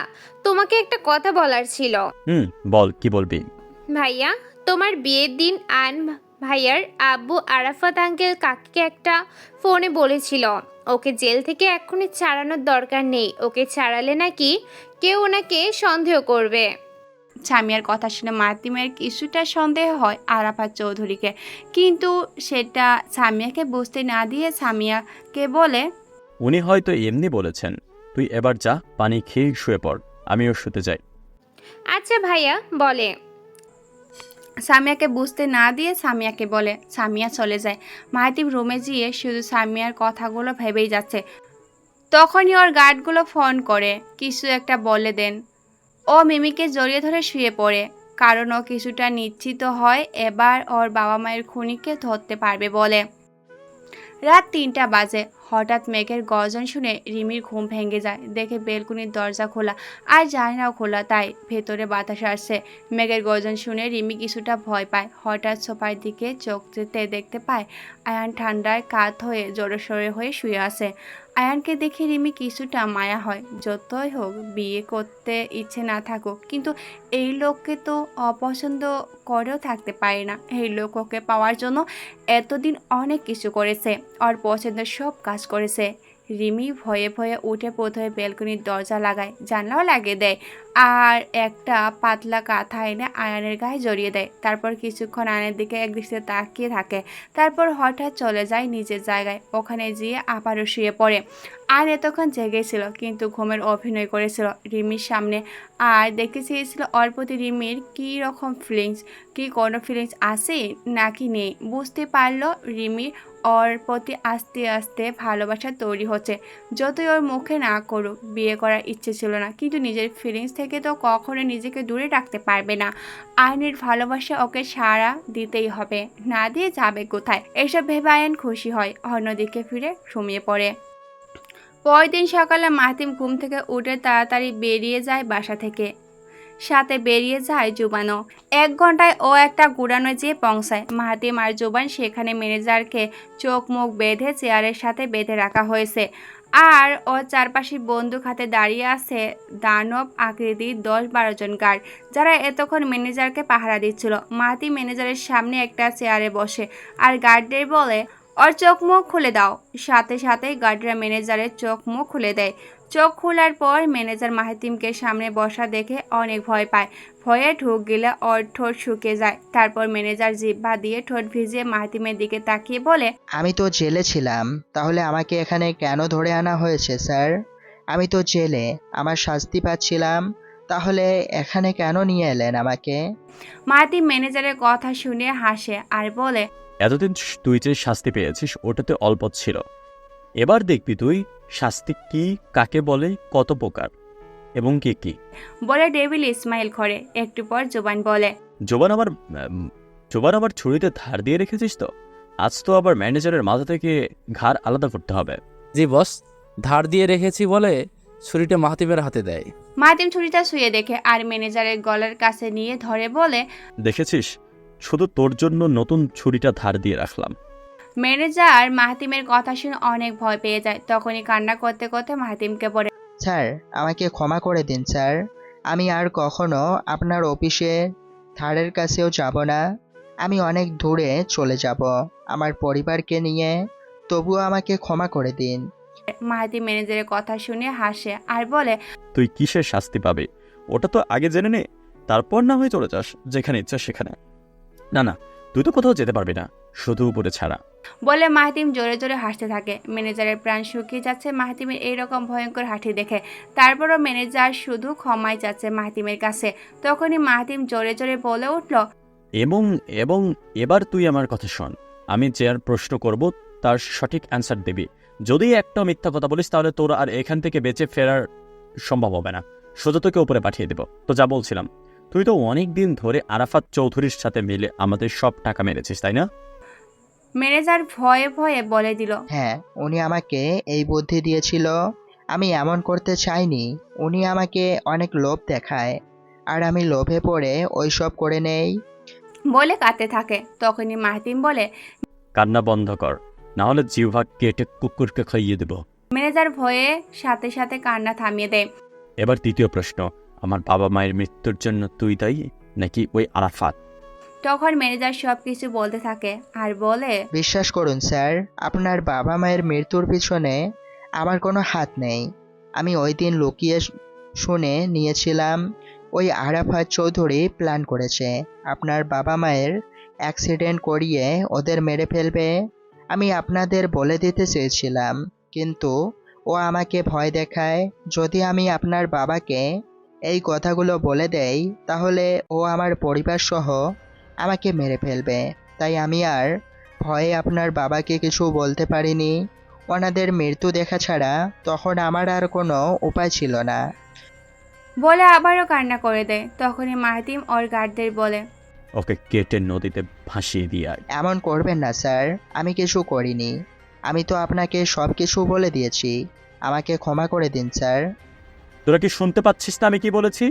তোমাকে একটা কথা বলার ছিল। বল, কি বলবি? ভাইয়া, তোমার বিয়ের দিন আন ভাইয়ার আব্বু আরাফাত আঙ্কেল কাকিকে একটা ফোনে বলেছিল ওকে জেল থেকে এক্ষুনি ছাড়ানোর দরকার নেই, ওকে ছাড়ালে নাকি কেউ ওনাকে সন্দেহ করবে। সামিয়ার কথা শুনে মাহাতিমের কিছুটা সন্দেহ হয় আরাফাত চৌধুরীকে, কিন্তু সেটা সামিয়াকে বুঝতে না দিয়ে সামিয়াকে বলে, উনি হয়তো এমনি বলেছেন, তুই এবার যা, পানি খেয়ে শুয়ে পড়, আমিও শুতে যাই। আচ্ছা ভাইয়া বলে। সামিয়াকে বুঝতে না দিয়ে সামিয়াকে বলে। সামিয়া চলে যায়। মাহাতিম রুমে গিয়ে শুধু সামিয়ার কথাগুলো ভেবেই যাচ্ছে। তখনই ওর গার্ডগুলো ফোন করে কিছু একটা বলে দেন। ও মিমিকে জড়িয়ে ধরে শুয়ে পড়ে। কারণ ও কিছুটা নিশ্চিত হয় এবার ওর বাবা মায়ের খুনিকে ধরতে পারবে বলে। রাত ৩টা বাজে। হঠাৎ মেঘের গর্জন শুনে রিমির ঘুম ভেঙে যায়। দেখে বেলকুনির দরজা খোলা আর জানালাও খোলা, তাই ভেতরে বাতাস আসছে। মেঘের গর্জন শুনে রিমি কিছুটা ভয় পায়। হঠাৎ সোফার দিকে চোখ যেতে দেখতে পায় আয়ান ঠান্ডায় কাত হয়ে জোরেশোরে হয়ে শুয়ে আছে। আয়ানকে দেখে রিমি কিছুটা মায়া হয়। যতই হোক বিয়ে করতে ইচ্ছে না থাকুক, কিন্তু এই লোককে তো অপছন্দ করেও থাকতে পারে না। এই লোক ওকে পাওয়ার জন্য এতদিন অনেক কিছু করেছে, ওর পছন্দের সব কাজ করেছে। রিমি ভয়ে ভয়ে উঠে প্রথমে বেলকনির দরজা লাগায়, জানলাও লাগিয়ে দেয়, আর একটা পাতলা কাঁথা এনে আয়ানের গায়ে জড়িয়ে দেয়। তারপর কিছুক্ষণ আয়নের দিকে একদৃষ্টিতে তাকিয়ে থাকে। তারপর হঠাৎ চলে যায় নিজের জায়গায়। ওখানে গিয়ে আবারও শুয়ে পড়ে। আয়ন এতক্ষণ জেগেছিল, কিন্তু ঘুমের অভিনয় করেছিল রিমির সামনে, আর দেখতে চেয়েছিল ওর প্রতি রিমির কী রকম ফিলিংস, কি কোনো ফিলিংস আছে নাকি নেই। বুঝতে পারলো রিমির ওর প্রতি আস্তে আস্তে ভালোবাসা তৈরি হচ্ছে। যতই ওর মুখে না করুক বিয়ে করার ইচ্ছে ছিল না, কিন্তু নিজের ফিলিংস থেকে তো কখনো নিজেকে দূরে রাখতে পারবে না। আয়নের ভালোবাসা ওকে সাড়া দিতেই হবে, না দিয়ে যাবে কোথায়। এসব ভেবে আয়ন খুশি হয়, অন্যদিকে ফিরে ঘুমিয়ে পড়ে। পরের দিন সকালে মাহিম ঘুম থেকে উঠে তাড়াতাড়ি বেরিয়ে যায় বাসা থেকে। সাথে বেরিয়ে যায় জুবানও। 1 ঘন্টায় ও একটা গুড়ানো যেয়ে পৌঁছায়। মাহিম আর জুবান সেখানে ম্যানেজারকে চোখ মুখ বেঁধে চেয়ারের সাথে বেঁধে রাখা হয়েছে, আর ও চারপাশে বন্দুক হাতে দাঁড়িয়ে আছে দানব আকৃতির 10-12 জন গার্ড, যারা এতক্ষণ ম্যানেজারকে পাহারা দিচ্ছিল। মাহিম ম্যানেজারের সামনে একটা চেয়ারে বসে আর গার্ডদের বলে, ওর চোখ মুখ খুলে দাও। সাথে সাথে গার্ডরা ম্যানেজারের চোখ মুখ খুলে দেয়। চোখ খোলার পর ম্যানেজার মাহিমকে সামনে বসা দেখে অনেক ভয় পায়। ভয়ে ঢুক গেলে ওর ঠোঁট শুকিয়ে যায়। তারপর ম্যানেজার জিহ্বা দিয়ে ঠোঁট ভিজিয়ে মাহিমের দিকে তাকিয়ে বলে, আমি তো জেলে ছিলাম, তাহলে আমাকে এখানে কেন ধরে আনা হয়েছে স্যার? আমি তো জেলে, আমার শাস্তি পাচ্ছিলাম, তাহলে এখানে কেন নিয়ে এলেন আমাকে? মাহিম ম্যানেজারের কথা শুনে হাসে আর বলে, এতদিন তুই যে শাস্তি পেয়েছিস ওটাতে অল্প ছিল, এবার দেখবি তুই শাস্তি কি, কাকে বলে, কত প্রকার এবং কি কি বলে ডেভিল ইসমাইল করে। একটু পর জোবান বলে, জোবান আবার ছুরিতে ধার দিয়ে রেখেছিস তো? আজ তো আবার ম্যানেজারের মাথা থেকে ঘাড় আলাদা করতে হবে। জি বস, ধার দিয়ে রেখেছি বলে ছুরিটা মাহাতিমের হাতে দেয়। মাহিম ছুরিটা শুয়ে দেখে আর ম্যানেজারের গলার কাছে নিয়ে ধরে বলে, দেখেছিস, শুধু তোর জন্য নতুন ছুরিটা ধার দিয়ে রাখলাম। ম্যানেজার মাহিমের কথা শুনে অনেক ভয় পেয়ে যায়। তখনই কান্না করতে করতে মাহিমকে বলে, স্যার, আমাকে ক্ষমা করে দিন স্যার, আমি আর কখনো আপনার অফিসে ধারের কাছেও যাব না। আমি অনেক দূরে চলে যাব আমার পরিবারকে নিয়ে, তবুও আমাকে ক্ষমা করে দিন। মাহিম ম্যানেজারের কথা শুনে হাসে আর বলে, তুই কিসের শাস্তি পাবে ওটা তো আগে জেনে নে, তারপর না হয়ে চলে যাস যেখানে ইচ্ছা সেখানে। না না, তুই তো কোথাও যেতে পারবি না, শুধু উপরে ছাড়া। বলে মাহিম জোরে জোরে হাসতে থাকে। ম্যানেজারের প্রাণ শুকিয়ে যাচ্ছে মাহিমের এইরকম ভয়ঙ্কর হাসি দেখে। তারপরও ম্যানেজার শুধু ক্ষমাই চাচ্ছে মাহিমের কাছে। তখনই মাহিম জোরে জোরে বলে উঠল, এবং এবার তুই আমার কথা শোন, আমি যে আর প্রশ্ন করব তার সঠিক অ্যান্সার দিবি। যদি একটা মিথ্যা কথা বলিস তাহলে তোর আর এখান থেকে বেঁচে ফেরার সম্ভব হবে না, সোজা তোকে উপরে পাঠিয়ে দেব। তো যা বলছিলাম, তুই তো অনেক দিন ধরে আরাফাত চৌধুরীর সাথে মিলে আমাদের সব টাকা মেরেছিস, তাই না? ম্যানেজার ভয়ে ভয়ে বলে দিল, হ্যাঁ, উনি আমাকে এই বুদ্ধি দিয়েছিল, আমি এমন করতে চাইনি। উনি আমাকে অনেক লোভ দেখায়, আর আমি লোভে পড়ে ওইসব করে নেই। বলে কাঁদতে থাকে। তখনই মাহিম বলে, কান্না বন্ধ কর, না হলে জিহ্বা কেটে কুকুরকে খাইয়ে দেব। ম্যানেজার ভয়ে সাথে সাথে কান্না থামিয়ে দেয়। এবার দ্বিতীয় প্রশ্ন, আমার বাবা মায়ের মৃত্যুর জন্য তুই দায়ী নাকি ওই আরাফাত? তখন ম্যানেজার সব কিছু বলতে থাকে আর বলে, বিশ্বাস করুন স্যার, আপনার বাবা মায়ের মৃত্যুর পিছনে আমার কোনো হাত নেই। আমি ওই দিন লুকিয়ে শুনে নিয়েছিলাম ওই আরাফাত চৌধুরী প্ল্যান করেছে আপনার বাবা মায়ের অ্যাক্সিডেন্ট করিয়ে ওদের মেরে ফেলবে। আমি আপনাদের বলে দিতে চেয়েছিলাম, কিন্তু ও আমাকে ভয় দেখায়। যদি আমি আপনার বাবাকে এই কথাগুলো বলে দেই তাহলে ও আমার পরিবার সহ আমাকে মেরে ফেলবে। তাই আমি আর ভয়ে আপনার বাবাকে কিছু বলতে পারিনি। ওনাদের মৃত্যু দেখা ছাড়া তখন আমার আর কোনো উপায় ছিল না। বলে আবারও কান্না করে দেয়। তখনই মাহিম ওর গার্ডদের বলে, ওকে কেটে নদীতে ভাসিয়ে দিয়ে আয়। এমন করবেন না স্যার, আমি কিছু করিনি। আমি তো আপনাকে সব কিছু বলে দিয়েছি। আমাকে ক্ষমা করে দিন স্যার। তোরা কি শুনতে পাচ্ছিস না আমি কি বলেছি?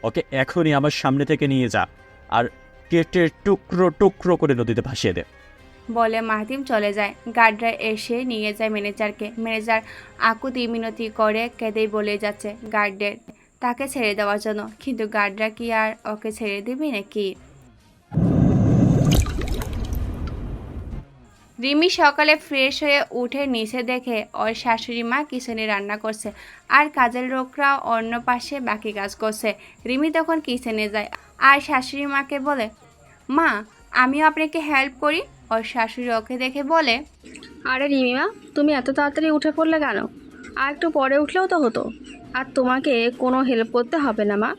ওকে এখনই আমার সামনে থেকে নিয়ে যা আর কেটে টুকরো টুকরো করে নদীতে ভাসিয়ে দে। বলে মাহিম চলে যায়। গার্ডরা এসে নিয়ে যায় ম্যানেজারকে। ম্যানেজার আকুতি মিনতি করে কেঁদেই বলে যাচ্ছে গার্ডদের তাকে ছেড়ে দেওয়ার জন্য, কিন্তু গার্ডরা কি আর ওকে ছেড়ে দেবে নাকি? রিমি সকালে ফ্রেশ হয়ে উঠে নিচে দেখে ওর শাশুড়ি মা কিচেনে রান্না করছে আর কাজের লোকরা অন্য পাশে বাকি কাজ করছে। রিমি তখন কিচেনে যায় আর শাশুড়ি মাকে বলে, মা আমিও আপনাকে হেল্প করি। ওর শাশুড়ি ওকে দেখে বলে, আরে রিমিমা, তুমি এত তাড়াতাড়ি উঠে পড়লে কেন? আর একটু পরে উঠলেও তো হতো। আর তোমাকে কোনো হেল্প করতে হবে না মা,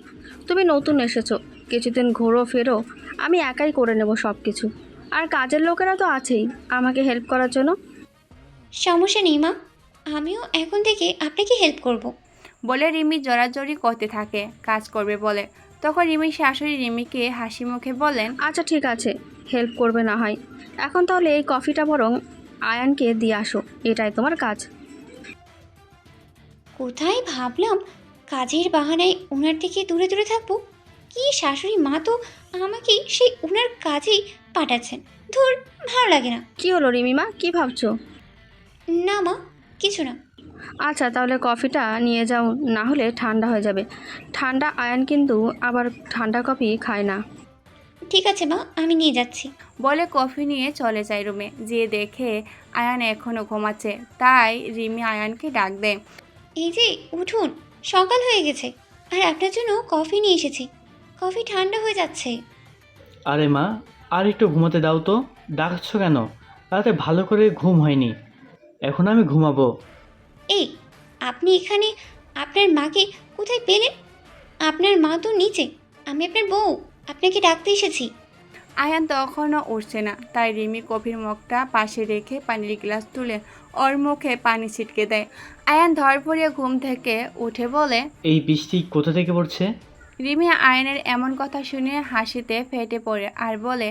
তুমি নতুন এসেছো, কিছুদিন ঘোরো ফেরো, আমি একাই করে নেব সব কিছু। আর কাজের লোকেরা তো আছেই আমাকে হেল্প করার জন্য। সমস্যা নেই মা, আমিও এখন থেকে আপনাকে হেল্প করব। বলে রিমি জোরাজোরি করতে থাকে কাজ করবে বলে। তখন রিমির শাশুড়ি রিমিকে হাসি মুখে বলেন, আচ্ছা ঠিক আছে, হেল্প করবে না হয়। এখন তাহলে এই কফিটা বরং আয়ানকে দিয়ে আসো, এটাই তোমার কাজ। কোথায় ভাবলাম কাজের বাহানায় ওনার থেকে দূরে দূরে থাকবো। কি শাশুড়ি মা তো আমাকে সেই ওনার কাজেই পাঠাচ্ছেন। ধুর, ভালো লাগে না। কি হলো রিমিমা, কি ভাবছো? না মা, কিছু না। আচ্ছা তাহলে কফিটা নিয়ে যাও, না হলে ঠান্ডা হয়ে যাবে। ঠান্ডা আয়ান কিন্তু আবার ঠান্ডা কফি খায় না। ঠিক আছে মা, আমি নিয়ে যাচ্ছি। বলে কফি নিয়ে চলে যায় রুমে। যেয়ে দেখে আয়ান এখনও ঘুমাচ্ছে। তাই রিমি আয়ানকে ডাক দেয়। এই যে উঠুন, সকাল হয়ে গেছে আর আপনার জন্য কফি নিয়ে এসেছি। কফি ঠান্ডা হয়ে যাচ্ছে। আরে মা, আর একটু ঘুমাতে দাও তো, ডাকছো কেন? রাতে ভালো করে ঘুম হয়নি, এখন আমি ঘুমাবো। এই, আপনি এখানে আপনার মাকে কোথায় পেলেন? আপনার মা তো নিচে, আমি আপনার বউ, আপনাকে ডাকতে এসেছি। আয়ান তখনও উঠছে না। তাই রিমি কফির মগটা পাশে রেখে পানির গ্লাস তুলে ওর মুখে পানি ছিটকে দেয়। আয়ান ধরপড়িয়ে ঘুম থেকে উঠে বলে, এই বৃষ্টি কোথা থেকে পড়ছে? রিমি আয়ানের এমন কথা শুনে হাসিতে ফেটে পড়ে আর বলে,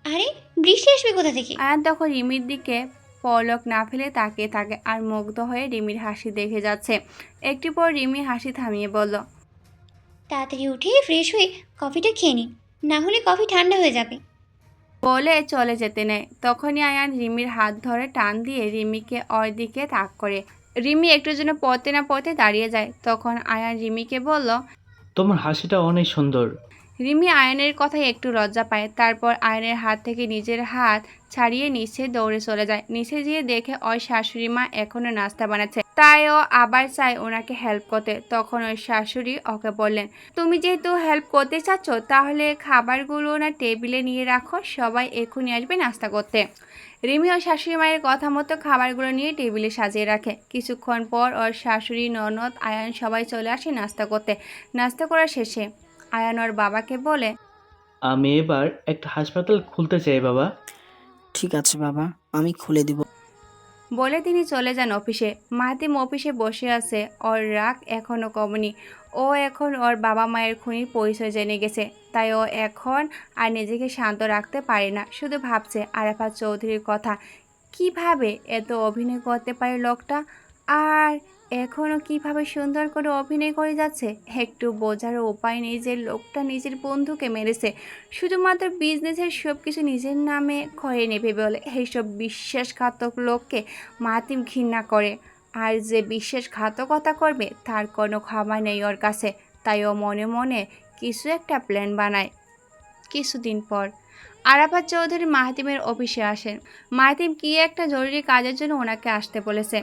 আরে বৃষ্টি আসবে কোথা থেকে? আয়ান তখন রিমির দিকে পলক না ফেলে তাকিয়ে থাকে আর মুগ্ধ হয়ে রিমির হাসি দেখে যাচ্ছে। একটু পর রিমি হাসি থামিয়ে বলল, তাড়াতাড়ি উঠে ফ্রেশ হয়ে কফিটা খেয়ে নিন, না হলে কফি ঠান্ডা হয়ে যাবে। বলে চলে যেতে নেয়। তখনই আয়ান রিমির হাত ধরে টান দিয়ে রিমিকে ওর দিকে তাক করে। রিমি একটুর জন্য পড়তে না পড়তে দাঁড়িয়ে যায়। তখন আয়ান রিমিকে বলল, তোমার হাসিটা অনেক সুন্দর। রিমি আয়নের কথায় একটু লজ্জা পায়। তারপর আয়নের হাত থেকে নিজের হাত ছাড়িয়ে নিচে দৌড়ে চলে যায়। নিচে গিয়ে দেখে ওই শাশুড়ি মা এখনো নাস্তা বানাচ্ছে। তাই ও আবার চায় ওনাকে হেল্প করতে। তখন ওই শাশুড়ি ওকে বললেন, তুমি যেহেতু হেল্প করতে চাচ্ছ তাহলে খাবারগুলো না টেবিলে নিয়ে রাখো, সবাই এক্ষুনি আসবে নাস্তা করতে। রিমি ওর শাশুড়ি মায়ের কথা মতো খাবারগুলো নিয়ে টেবিলে সাজিয়ে রাখে। কিছুক্ষণ পর ওর শাশুড়ি, ননদ, আয়ান সবাই চলে আসে নাস্তা করতে। নাস্তা করা শেষে আয়ান ওর বাবাকে বলে, আমি এবার একটা হাসপাতাল খুলতে চাই বাবা। ঠিক আছে বাবা, আমি খুলে দিব। বলে তিনি চলে যান অফিসে। মাহিম অফিসে বসে আছে। ওর রাগ এখনও কমেনি। ও এখন ওর বাবা মায়ের খুনির পরিচয় জেনে গেছে। তাই ও এখন আর নিজেকে শান্ত রাখতে পারে না। শুধু ভাবছে আরাফাত চৌধুরীর কথা। কিভাবে এত অভিনয় করতে পারে লোকটা, আর এখনও কিভাবে সুন্দর করে অভিনয় করে যাচ্ছে। একটু বোঝারও উপায় নেই যে লোকটা নিজের বন্ধুকে মেরেছে শুধুমাত্র বিজনেসের সব কিছু নিজের নামে করে নেবে বলে। এইসব বিশ্বাসঘাতক লোককে মাহিম ঘৃণা করে, আর যে বিশ্বাসঘাতকতা করবে তার কোনো ক্ষমা নেই ওর কাছে। তাই ও মনে মনে কিছু একটা প্ল্যান বানায়। কিছুদিন পর আরাফাত চৌধুরী মাহিমের অফিসে আসেন। মাহিম কি একটা জরুরি কাজের জন্য ওনাকে আসতে বলেছে।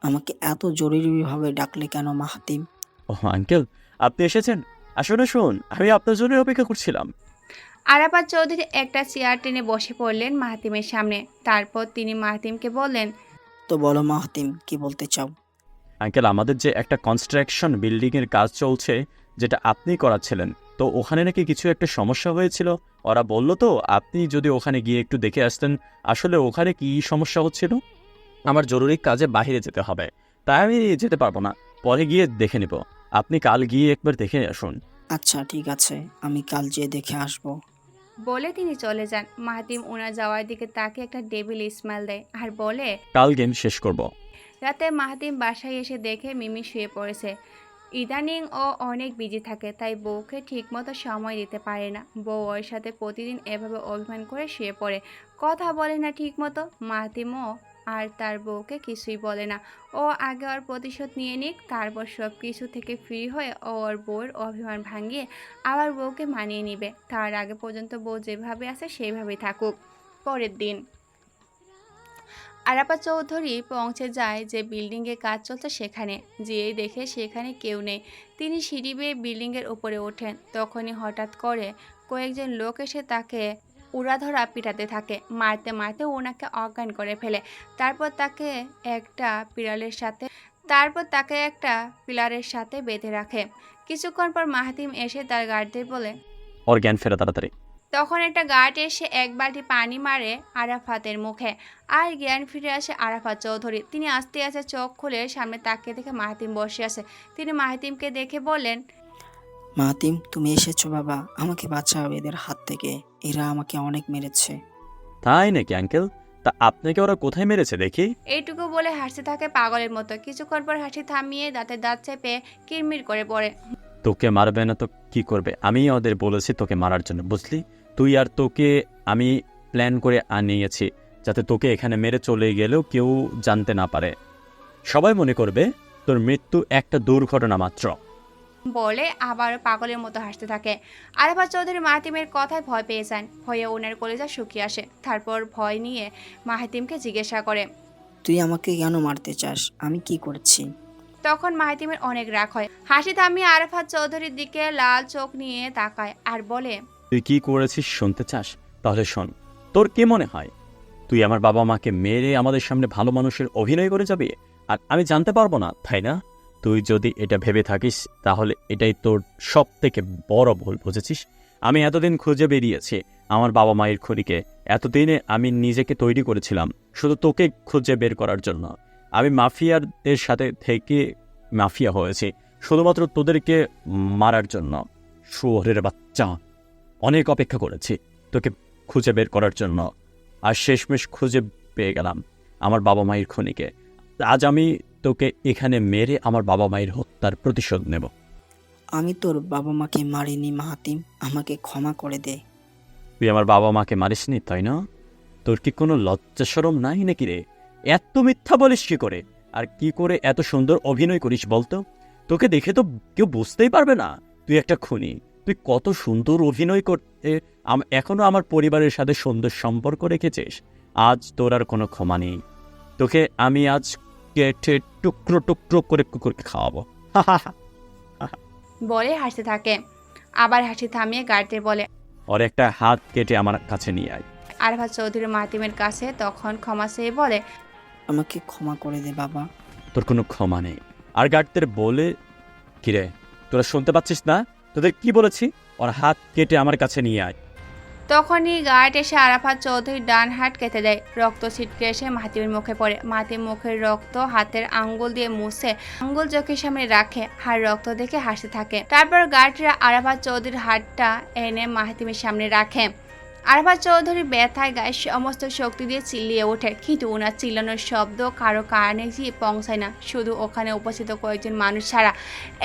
আমাকে এত জরুরিভাবে ডাকলে কেন মাহাতিম? ও আঙ্কেল, আপনি এসেছেন? আসুন আসুন, আমি আপনার জন্য অপেক্ষা করছিলাম। আরাফাত চৌধুরী একটা চেয়ার টেনে বসে পড়লেন মাহিমের সামনে। তারপর তিনি মাহিমকে বললেন, তো বলো মাহাতিম, কি বলতে চাও? আঙ্কেল, আমাদের যে একটা কনস্ট্রাকশন বিল্ডিংয়ের কাজ চলছে, যেটা আপনি করাচ্ছিলেন, তো ওখানে নাকি কিছু একটা সমস্যা হয়েছিল। ওরা বলল তো আপনি যদি ওখানে গিয়ে একটু দেখে আসতেন আসলে ওখানে কি সমস্যা হচ্ছিল। আমার জরুরি কাজে বাইরে যেতে হবে, তাই আমি যেতে পারবো না, পরে গিয়ে দেখে নিব। আপনি কাল গিয়ে একবার দেখে আসুন। আচ্ছা ঠিক আছে, আমি কাল যেয়ে দেখে আসবো। বলে তিনি চলে যান। মাহাতিম ওনার যাওয়ার দিকে তাকে একটা ডেভিল স্মাইল দেয় আর বলে, কাল গেম শেষ করব। রাতে মাহাতিম বাসায় এসে দেখে মিমি শুয়ে পড়েছে। ইদানিং ও অনেক বিজি থাকে, তাই বউকে ঠিকমতো সময় দিতে পারে না। বউ ওর সাথে প্রতিদিন এভাবে অভিমান করে শুয়ে পড়ে, কথা বলে না ঠিকমতো। মাহাতিমও আর তার বউকে কিছুই বলে না। ও আগে ওর প্রতিশোধ নিয়ে নিক, তারপর সব কিছু থেকে ফ্রি হয়ে ও ওর বউয়ের অভিমান ভাঙিয়ে আবার বউকে মানিয়ে নিবে। তার আগে পর্যন্ত বউ যেভাবে আছে সেইভাবেই থাকুক। পরের দিন আরাপা চৌধুরী পৌঁছে যায় যে বিল্ডিংয়ে কাজ চলছে সেখানে। যেই দেখে সেখানে কেউ নেই, তিনি সিঁড়ি বেয়ে বিল্ডিংয়ের উপরে ওঠেন। তখনই হঠাৎ করে কয়েকজন লোক এসে তাকে উড়াধরা পিটাতে থাকে, মারতে মারতে ওনাকে অজ্ঞান করে ফেলে। তারপর তাকে একটা পিলারের সাথে বেঁধে রাখে। কিছুক্ষণ পর মাহাতিম এসে তার গার্ডদের বলে, ওর জ্ঞান ফেরা তাড়াতাড়ি। তখন একটা গার্ড এসে এক বালতি পানি মারে আরাফাতের মুখে, আর জ্ঞান ফিরে আসে আরাফাত চৌধুরী। তিনি আস্তে আস্তে চোখ খুলে সামনে তাকিয়ে দেখে মাহাতিম বসে আছে। তিনি মাহাতিমকে দেখে বললেন, মাহাতিম, তুমি এসেছো বাবা, আমাকে বাঁচাও এদের হাত থেকে, এরা আমাকে অনেক মেরেছে। তাই নাকি আঙ্কেল? তা আপনাকে ওরা কোথায় মেরেছে দেখি? এইটুকু বলে হাসতে থাকে পাগলের মতো। কিছুক্ষণ পর হাসি থামিয়ে দাঁতের দাঁত চেপে কিরমির করে পড়ে। তোকে মারবে না তো কি করবে? আমি ওদের বলেছি তোকে মারার জন্য, বুঝলি? তুই আর তোকে আমি প্ল্যান করে আনিয়েছি যাতে তোকে এখানে মেরে চলে গেলেও কেউ জানতে না পারে। সবাই মনে করবে তোর মৃত্যু একটা দুর্ঘটনা মাত্র। বলে আবার পাগলের মতো হাসতে থাকে। আরাফাত চৌধুরী মাহাতিমের কথায় ভয় পেয়ে যান। ভয়ে ওনার কলেজা শুকিয়ে আসে। তারপর ভয় নিয়ে মাহাতিমকে জিজ্ঞাসা করে, তুই আমাকে কেন মারতে চাস? আমি কি করছি? তখন মাহাতিমের অনেক রাগ হয়। হাসি থামিয়ে আরাফাত চৌধুরীর দিকে লাল চোখ নিয়ে তাকায় আর বলে, তুই কি করেছিস শুনতে চাস? তাহলে শোন। তোর কি মনে হয় তুই আমার বাবা মাকে মেরে আমাদের সামনে ভালো মানুষের অভিনয় করে যাবি আর আমি জানতে পারবো না, তাই না? তুই যদি এটা ভেবে থাকিস তাহলে এটাই তোর সব থেকে বড় ভুল, বুঝেছিস? আমি এতদিন খুঁজে বেরিয়েছি আমার বাবা মায়ের খুনিকে। এতদিনে আমি নিজেকে তৈরি করেছিলাম শুধু তোকে খুঁজে বের করার জন্য। আমি মাফিয়াদের সাথে থেকে মাফিয়া হয়েছি শুধুমাত্র তোদেরকে মারার জন্য। শুয়োরের বাচ্চা, অনেক অপেক্ষা করেছি তোকে খুঁজে বের করার জন্য, আর শেষমেশ খুঁজে পেয়ে গেলাম আমার বাবা মায়ের খুনিকে। আজ আমি তোকে এখানে মেরে আমার বাবা মায়ের হত্যার প্রতিশোধ নেব। আমি তোর বাবা মাকে মারিনি মাহাতিম, আমাকে ক্ষমা করে দে। তুই আমার বাবা মাকে মারিসনি, তাই না? তোর কি কোনো লজ্জা শরম নাই নাকি রে? এত মিথ্যা বলিস কি করে? আর কি করে এত সুন্দর অভিনয় করিস বলতো? তোকে দেখে তো কেউ বুঝতেই পারবে না তুই একটা খুনি। তুই কত সুন্দর অভিনয় করতে এখনো আমার পরিবারের সাথে সুন্দর সম্পর্ক রেখেছিস। আজ তোর আর কোনো ক্ষমা নেই। তোকে আমি আজ কেটে টুকরো টুকরো করে কুকুরকে খাওয়াবো। বলে হাসতে থাকে। আবার হাসি থামিয়ে গার্ডদের বলে, ওর একটা হাত কেটে আমার কাছে নিয়ে আয়। আরাফাত চৌধুরী মাহাতিমের কাছে তখন ক্ষমা চেয়ে বলে, আমাকে ক্ষমা করে দে বাবা। তোর কোনো ক্ষমা নেই। আর গার্ডদের বলে, কিরে তোরা শুনতে পাচ্ছিস না? তোদের কি বলেছি? ওর হাত কেটে আমার কাছে নিয়ে আয়। তখনই গার্ড এসে আরাফাত চৌধুরীর ডান হাত কেটে দেয়। রক্ত ছিটকে এসে মাহাতিমের মুখে পড়ে। মাহাতিম মুখের রক্ত হাতের আঙ্গুল দিয়ে মুছে আঙ্গুল চোখের সামনে রাখে আর রক্ত দেখে হাসতে থাকে। তারপর গার্ডরা আরাফাত চৌধুরীর হাতটা এনে মাহাতিমের সামনে রাখে। আরাফাত চৌধুরী ব্যথায় গায়ে সমস্ত শক্তি দিয়ে চিল্লিয়ে ওঠে, কিন্তু ওনার চিল্লানোর শব্দ কারো কানে গিয়ে পৌঁছায় না, শুধু ওখানে উপস্থিত কয়েকজন মানুষ ছাড়া।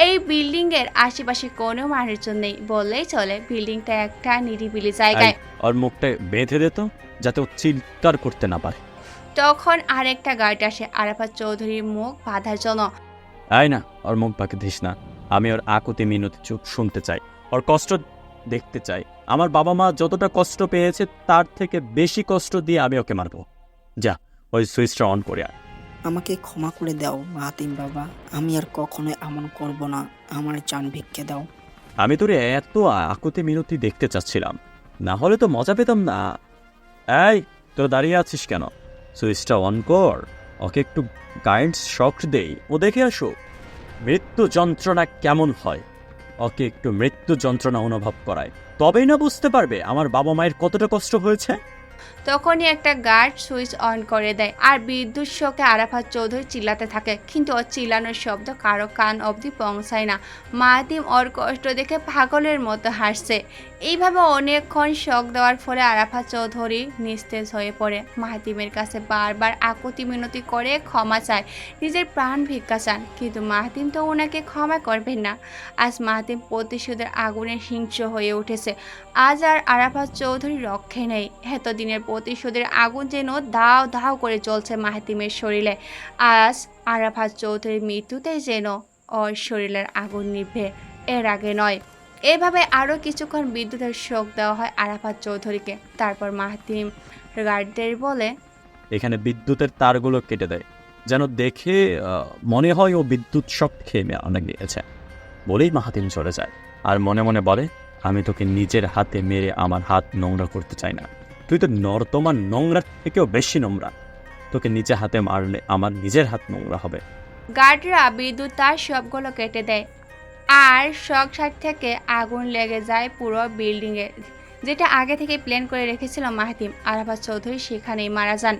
এই বিল্ডিংয়ের আশেপাশে কোনো মানুষজন নেই বললেই চলে। বিল্ডিংটা একটা নিরিবিলি জায়গায়। ওর মুখটা বেঁধে দে তো, যাতে ও চিৎকার করতে না পারে। তখন আরেকটা গার্ড আসে আরাফাত চৌধুরীর মুখ বাঁধার জন্য। আয় না, ওর মুখ বাঁকে দিস না। আমি ওর আকুতি মিনতি চুপ শুনতে চাই, ওর কষ্ট দেখতে চাই। আমার বাবা মা যতটা কষ্ট পেয়েছে তার থেকে বেশি কষ্ট দিয়ে আমি ওকে মারবো। যা, ওই সুইচটা অন করে আয়। আমাকে ক্ষমা করে দাও মাহাতিম বাবা, আমি আর কখনো এমন করব না, আমার জান ভিক্ষে দাও। আমি তোর এত আকুতি মিনতি দেখতে চাচ্ছিলাম, না হলে তো মজা পেতাম না। এই তোরা দাঁড়িয়ে আছিস কেন? সুইচটা অন কর, ওকে একটু গাইড শক দেই, ও দেখে আসো মৃত্যু যন্ত্রণা কেমন হয়। ওকে একটু মৃত্যু যন্ত্রণা অনুভব করায়, তবেই না বুঝতে পারবে আমার বাবা মায়ের কতটা কষ্ট হয়েছে। তখনই একটা গার্ড সুইচ অন করে দেয় আর বিদ্যুৎ শোকে আরাফাত চৌধুরী চিল্লাতে থাকে, কিন্তু ওর চিল্লানোর শব্দ কারো কান অবধি পৌঁছায় না। মাহাতিম ওর কষ্ট দেখে পাগলের মতো হাসছে। এইভাবে অনেকক্ষণ শক দেওয়ার ফলে আরাফাত চৌধুরী নিস্তেজ হয়ে পড়ে। মাহাতিমের কাছে বারবার আকুতি মিনতি করে ক্ষমা চায়, নিজের প্রাণ ভিক্ষা চান, কিন্তু মাহাতিম তো ওনাকে ক্ষমা করবেন না। আজ মাহাতিম প্রতিশোধের আগুনে হিংস্র হয়ে উঠেছে। আজ আর আরাফাত চৌধুরী রক্ষে নেই। এতদিনের প্রতিশোধের আগুন যেন দাও দাও করে চলছে মাহাতিমের শরীরে। আজ আরাফাত চৌধুরীর মৃত্যুতেই যেন ওর শরীরের আগুন নিভে, এর আগে নয়। এভাবে আরও কিছুক্ষণ বিদ্যুতের শোক দেওয়া হয় আরাফাত চৌধুরীকে। তারপর মাহাতিম গার্ডদের বলে, এখানে বিদ্যুতের তারগুলো কেটে দেয়, যেন দেখে মনে হয় ও বিদ্যুৎ শক খেয়ে অনেক নিয়েছে। বলেই মাহাতিম চলে যায় আর মনে মনে বলে, আমি তোকে নিজের হাতে মেরে আমার হাত নোংরা করতে চাই না। তুই তো নর্দমার নোংরার থেকেও বেশি নোংরা। তোকে নিজে হাতে মারলে আমার নিজের হাত নোংরা হবে। গার্ডরা বিদ্যুৎ তার সবগুলো কেটে দেয় আর শক সাইড থেকে আগুন লেগে যায় পুরো বিল্ডিংয়ে, যেটা আগে থেকে প্ল্যান করে রেখেছিল মাহাতিম। আরাফাত চৌধুরী সেখানেই মারা যান।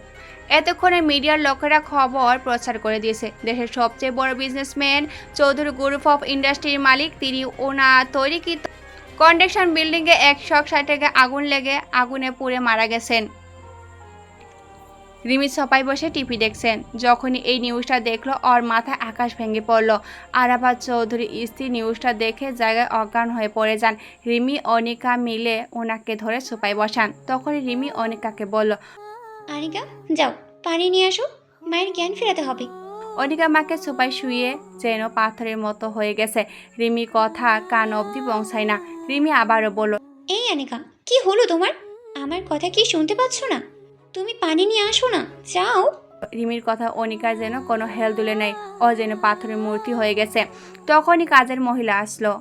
এতক্ষণে মিডিয়ার লোকেরা খবর প্রচার করে দিয়েছে, দেশের সবচেয়ে বড় বিজনেসম্যান চৌধুরী গ্রুপ অফ ইন্ডাস্ট্রির মালিক, তিনি ওনার তৈরিকৃত কন্ডাকশন বিল্ডিংয়ে এক শক সাইড থেকে আগুন লেগে আগুনে পুড়ে মারা গেছেন। রিমি সবাই বসে টিভি দেখছেন। যখনই এই নিউজটা দেখলো ওর মাথায় আকাশ ভেঙে পড়লো। আরাফাত চৌধুরী স্ত্রী নিউজটা দেখে জায়গায় অজ্ঞান হয়ে পড়ে যান। রিমি অনিকা মিলে ওনাকে ধরে সোফায় বসান। তখনই রিমি অনিকাকে বলল, আনিকা যাও পানি নিয়ে আসো, মায়ের জ্ঞান ফেরাতে হবে। অনিকা মাকে সোফায় শুয়ে যেন পাথরের মতো হয়ে গেছে। রিমি কথা কান অবধি পৌঁছায় না। রিমি আবারও বলল, এই আনিকা কি হলো তোমার? আমার কথা কি শুনতে পাচ্ছ না? তুমি পানি নিয়ে আসো না, যাও। রিমির কথা অনিকার যেন কোনো হেল দুলে নেই, ও যেন পাথরের মূর্তি হয়ে গেছে। তখনই কাজের মহিলা আসলো,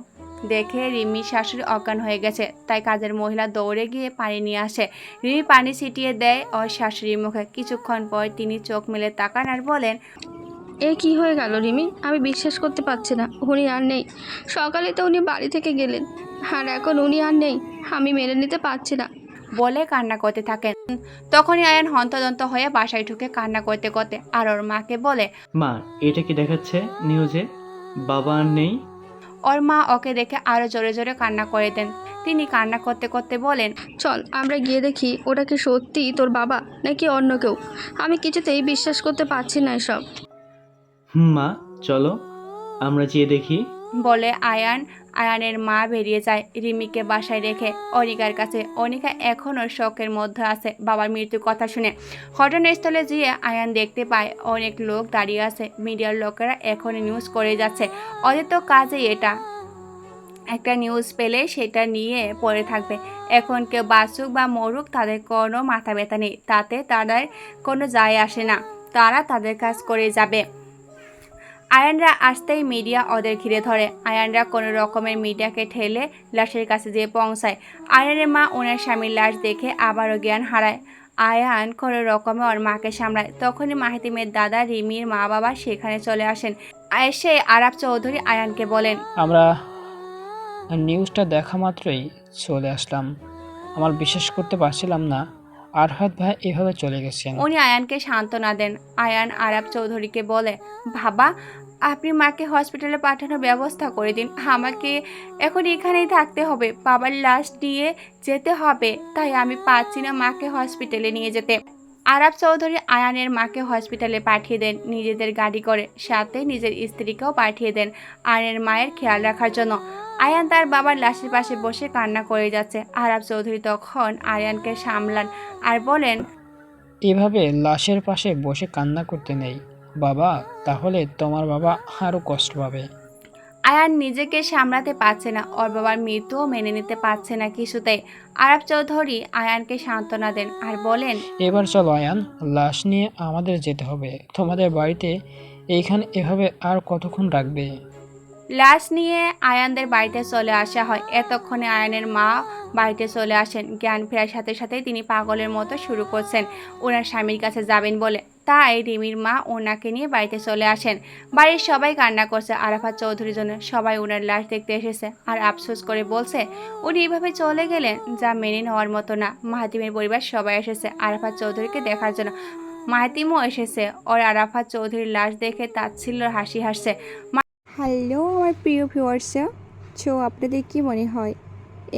দেখে রিমির শাশুড়ি অজ্ঞান হয়ে গেছে, তাই কাজের মহিলা দৌড়ে গিয়ে পানি নিয়ে আসে। রিমি পানি ছিটিয়ে দেয় ওর শাশুড়ির মুখে। কিছুক্ষণ পর তিনি চোখ মেলে তাকান আর বলেন, এ কি হয়ে গেল রিমি? আমি বিশ্বাস করতে পারছি না, উনি আর নেই। সকালে তো উনি বাড়ি থেকে গেলেন, আর এখন উনি আর নেই। আমি মেনে নিতে পারছি না। বলে কান্না করতে থাকেন। তখনই আয়ান হন্তদন্ত হয়ে বাসায় ঢুকে কান্না করতে করতে আর ওর মাকে বলে, মা, এটা কি দেখাচ্ছে নিউজে বাবা আর নেই? ওর মা ওকে দেখে আরো জোরে জোরে কান্না করে দেন। তিনি কান্না করতে করতে বলেন, চল আমরা গিয়ে দেখি ওটা কি সত্যি তোর বাবা নাকি অন্য কেউ। আমি কিছুতেই বিশ্বাস করতে পারছি না এসব। মা চলো আমরা যেয়ে দেখি। বলে আয়ানের মা বেরিয়ে যায় রিমিকে বাসায় রেখে অনিকার কাছে। অনিকা এখনও শোকের মধ্যে আছে বাবার মৃত্যুর কথা শুনে। ঘটনাস্থলে গিয়ে আয়ান দেখতে পায় অনেক লোক দাঁড়িয়ে আছে। মিডিয়ার লোকেরা এখনই নিউজ করে যাচ্ছে। ওদের তো কাজেই এটা, একটা নিউজ পেলে সেটা নিয়ে পড়ে থাকবে। এখন কেউ বাঁচুক বা মরুক তাদের কোনো মাথা ব্যথা নেই, তাতে তাদের কোনো যায় আসে না, তারা তাদের কাজ করে যাবে। আয়ানরা আসতেই মিডিয়া ওদের ঘিরে ধরে। আয়ানরা কোনো রকমের মিডিয়াকে ঠেলে লাশের কাছে যেয়ে পৌঁছায়। আয়ানের মা ওনার স্বামীর লাশ দেখে আবারও জ্ঞান হারায়। আয়ান কোনো রকমে ওর মাকে সামলায়। তখনই মাহিতিমের দাদা রিমির মা বাবা সেখানে চলে আসেন। এসে আরাফ চৌধুরী আয়ানকে বলেন, আমরা নিউজটা দেখা মাত্রই চলে আসলাম। আমার বিশ্বাস করতে পারছিলাম না আরহাত ভাই এভাবে চলে গেছেন। উনি আয়ানকে সান্ত্বনা দেন। আয়ান আরাফ চৌধুরীকে বলে, বাবা আপনি মাকে হসপিটালে পাঠানোর ব্যবস্থা করে দিন, আমাকে এখন এখানেই থাকতে হবে, বাবার লাশ নিয়ে যেতে হবে, তাই আমি পাচ্ছি না মাকে হসপিটালে নিয়ে যেতে। আরাফ চৌধুরী আয়ানের মাকে হসপিটালে পাঠিয়ে দেন নিজেদের গাড়ি করে, সাথে নিজের স্ত্রীকেও পাঠিয়ে দেন আয়ানের মায়ের খেয়াল রাখার জন্য। আয়ান তার বাবার লাশের পাশে বসে কান্না করে যাচ্ছে। আরাফ চৌধুরী তখন আয়ানকে সামলান আর বলেন, এভাবে লাশের পাশে বসে কান্না করতে নেই বাবা, তাহলে তোমার বাবা আরও কষ্ট পাবে। আয়ান নিজেকে সামলাতে পারছে না, ওর বাবার মৃত্যুও মেনে নিতে পারছে না কিছুতেই। আরাফ চৌধুরী আয়ানকে সান্ত্বনা দেন আর বলেন, এবার চলো আয়ান, লাশ নিয়ে আমাদের যেতে হবে। তোমাদের বাড়িতে এইখানে এভাবে আর কতক্ষণ রাখবে? লাশ নিয়ে আয়ানদের বাড়িতে চলে আসা হয়। এতক্ষণে আয়ানের মা বাড়িতে চলে আসেন। জ্ঞান ফেরার সাথে সাথেই তিনি পাগলের মতো শুরু করছেন ওনার স্বামীর কাছে যাবেন বলে। তাই রিমির মা ওনাকে নিয়ে বাড়িতে চলে আসেন। বাড়ির সবাই কান্না করছে আরাফাত চৌধুরীর জন্য। সবাই ওনার লাশ দেখতে এসেছে আর আফসোস করে বলছে উনি এভাবে চলে গেলেন, যা মেনে নেওয়ার মতো না। মাহাতিমের পরিবার সবাই এসেছে আরাফাত চৌধুরীকে দেখার জন্য। মাহাতিমও এসেছে। ওর আরাফাত চৌধুরীর লাশ দেখে তাচ্ছিল্যের হাসি হাসছে। হ্যালো আমার প্রিয় ভিউয়ার্সরা, আপনাদের কি মনে হয়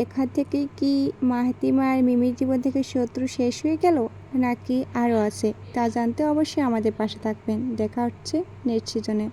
এখান থেকে কি মাহাতিমা আর মিমির জীবন থেকে শত্রু শেষ হয়ে গেল, নাকি আরও আছে? তা জানতে অবশ্যই আমাদের পাশে থাকবেন। দেখা হচ্ছে নেক্সট সিজনে।